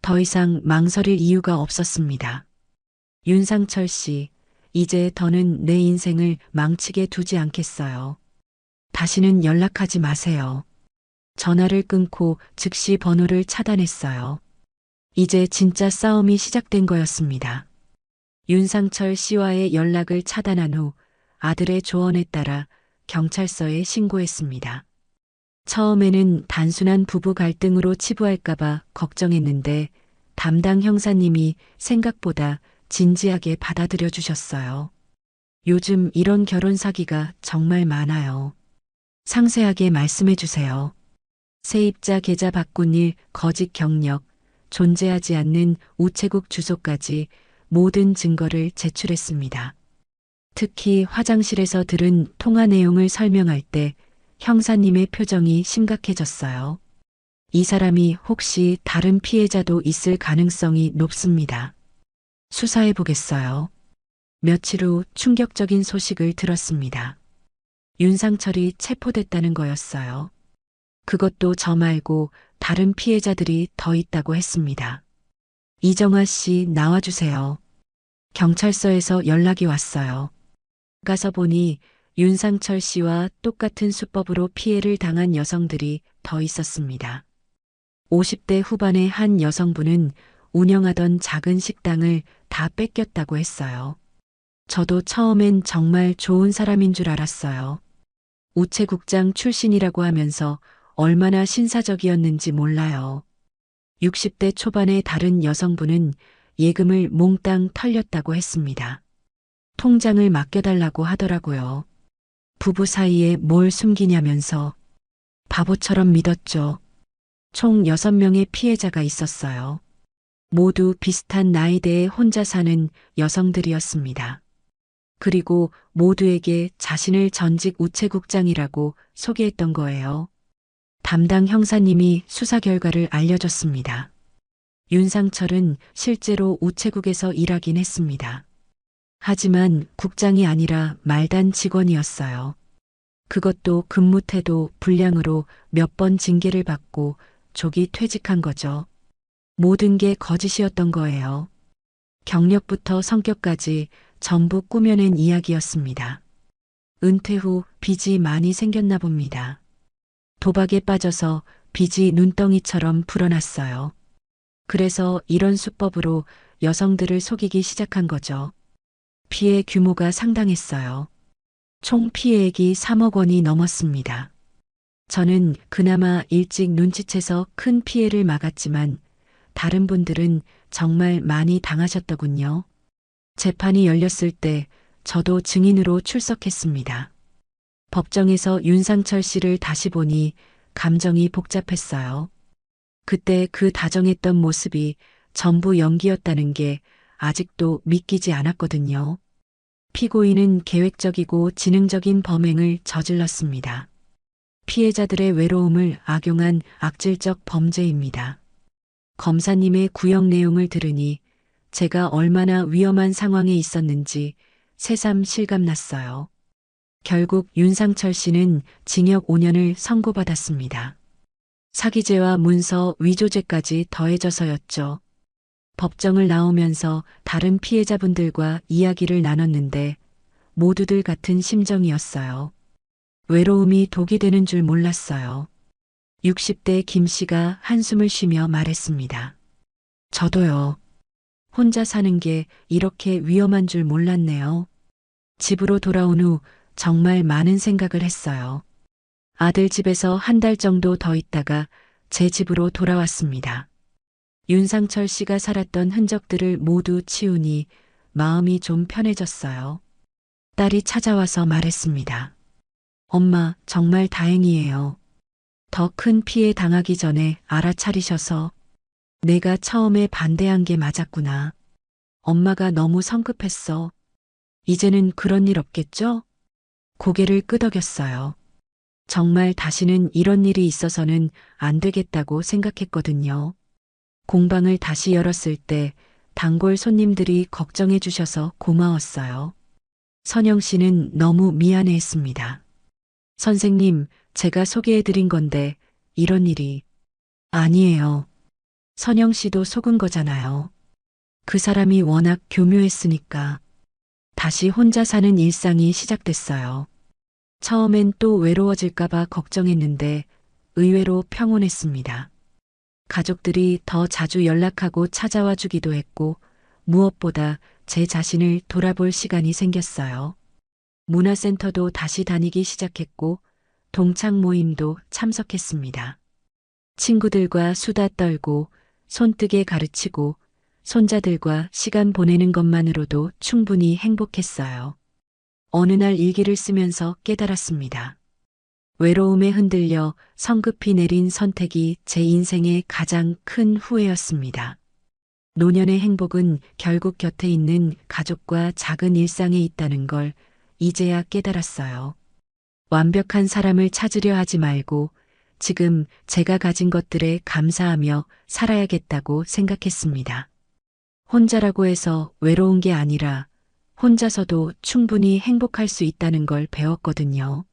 더 이상 망설일 이유가 없었습니다. 윤상철 씨, 이제 더는 내 인생을 망치게 두지 않겠어요. 다시는 연락하지 마세요. 전화를 끊고 즉시 번호를 차단했어요. 이제 진짜 싸움이 시작된 거였습니다. 윤상철 씨와의 연락을 차단한 후 아들의 조언에 따라 경찰서에 신고했습니다. 처음에는 단순한 부부 갈등으로 치부할까봐 걱정했는데 담당 형사님이 생각보다 진지하게 받아들여 주셨어요. 요즘 이런 결혼 사기가 정말 많아요. 상세하게 말씀해 주세요. 세입자 계좌 바꾼 일, 거짓 경력, 존재하지 않는 우체국 주소까지 모든 증거를 제출했습니다. 특히 화장실에서 들은 통화 내용을 설명할 때 형사님의 표정이 심각해졌어요. 이 사람이 혹시 다른 피해자도 있을 가능성이 높습니다. 수사해 보겠어요. 며칠 후 충격적인 소식을 들었습니다. 윤상철이 체포됐다는 거였어요. 그것도 저 말고 다른 피해자들이 더 있다고 했습니다. 이정아 씨 나와주세요. 경찰서에서 연락이 왔어요. 가서 보니 윤상철 씨와 똑같은 수법으로 피해를 당한 여성들이 더 있었습니다. 50대 후반의 한 여성분은 운영하던 작은 식당을 다 뺏겼다고 했어요. 저도 처음엔 정말 좋은 사람인 줄 알았어요. 우체국장 출신이라고 하면서 얼마나 신사적이었는지 몰라요. 60대 초반의 다른 여성분은 예금을 몽땅 털렸다고 했습니다. 통장을 맡겨달라고 하더라고요. 부부 사이에 뭘 숨기냐면서 바보처럼 믿었죠. 총 6명의 피해자가 있었어요. 모두 비슷한 나이대에 혼자 사는 여성들이었습니다. 그리고 모두에게 자신을 전직 우체국장이라고 소개했던 거예요. 담당 형사님이 수사 결과를 알려줬습니다. 윤상철은 실제로 우체국에서 일하긴 했습니다. 하지만 국장이 아니라 말단 직원이었어요. 그것도 근무 태도 불량으로 몇 번 징계를 받고 조기 퇴직한 거죠. 모든 게 거짓이었던 거예요. 경력부터 성격까지 전부 꾸며낸 이야기였습니다. 은퇴 후 빚이 많이 생겼나 봅니다. 도박에 빠져서 빚이 눈덩이처럼 불어났어요. 그래서 이런 수법으로 여성들을 속이기 시작한 거죠. 피해 규모가 상당했어요. 총 피해액이 3억 원이 넘었습니다. 저는 그나마 일찍 눈치채서 큰 피해를 막았지만 다른 분들은 정말 많이 당하셨더군요. 재판이 열렸을 때 저도 증인으로 출석했습니다. 법정에서 윤상철 씨를 다시 보니 감정이 복잡했어요. 그때 그 다정했던 모습이 전부 연기였다는 게 아직도 믿기지 않았거든요. 피고인은 계획적이고 지능적인 범행을 저질렀습니다. 피해자들의 외로움을 악용한 악질적 범죄입니다. 검사님의 구형 내용을 들으니 제가 얼마나 위험한 상황에 있었는지 새삼 실감났어요. 결국 윤상철 씨는 징역 5년을 선고받았습니다. 사기죄와 문서 위조죄까지 더해져서였죠. 법정을 나오면서 다른 피해자분들과 이야기를 나눴는데 모두들 같은 심정이었어요. 외로움이 독이 되는 줄 몰랐어요. 60대 김 씨가 한숨을 쉬며 말했습니다. 저도요. 혼자 사는 게 이렇게 위험한 줄 몰랐네요. 집으로 돌아온 후 정말 많은 생각을 했어요. 아들 집에서 한 달 정도 더 있다가 제 집으로 돌아왔습니다. 윤상철 씨가 살았던 흔적들을 모두 치우니 마음이 좀 편해졌어요. 딸이 찾아와서 말했습니다. 엄마, 정말 다행이에요. 더 큰 피해 당하기 전에 알아차리셔서 내가 처음에 반대한 게 맞았구나. 엄마가 너무 성급했어. 이제는 그런 일 없겠죠? 고개를 끄덕였어요. 정말 다시는 이런 일이 있어서는 안 되겠다고 생각했거든요. 공방을 다시 열었을 때 단골 손님들이 걱정해 주셔서 고마웠어요. 선영 씨는 너무 미안해했습니다. 선생님, 제가 소개해드린 건데 이런 일이 아니에요. 선영 씨도 속은 거잖아요. 그 사람이 워낙 교묘했으니까. 다시 혼자 사는 일상이 시작됐어요. 처음엔 또 외로워질까봐 걱정했는데 의외로 평온했습니다. 가족들이 더 자주 연락하고 찾아와 주기도 했고 무엇보다 제 자신을 돌아볼 시간이 생겼어요. 문화센터도 다시 다니기 시작했고 동창 모임도 참석했습니다. 친구들과 수다 떨고 손뜨개 가르치고 손자들과 시간 보내는 것만으로도 충분히 행복했어요. 어느 날 일기를 쓰면서 깨달았습니다. 외로움에 흔들려 성급히 내린 선택이 제 인생의 가장 큰 후회였습니다. 노년의 행복은 결국 곁에 있는 가족과 작은 일상에 있다는 걸 이제야 깨달았어요. 완벽한 사람을 찾으려 하지 말고 지금 제가 가진 것들에 감사하며 살아야겠다고 생각했습니다. 혼자라고 해서 외로운 게 아니라 혼자서도 충분히 행복할 수 있다는 걸 배웠거든요.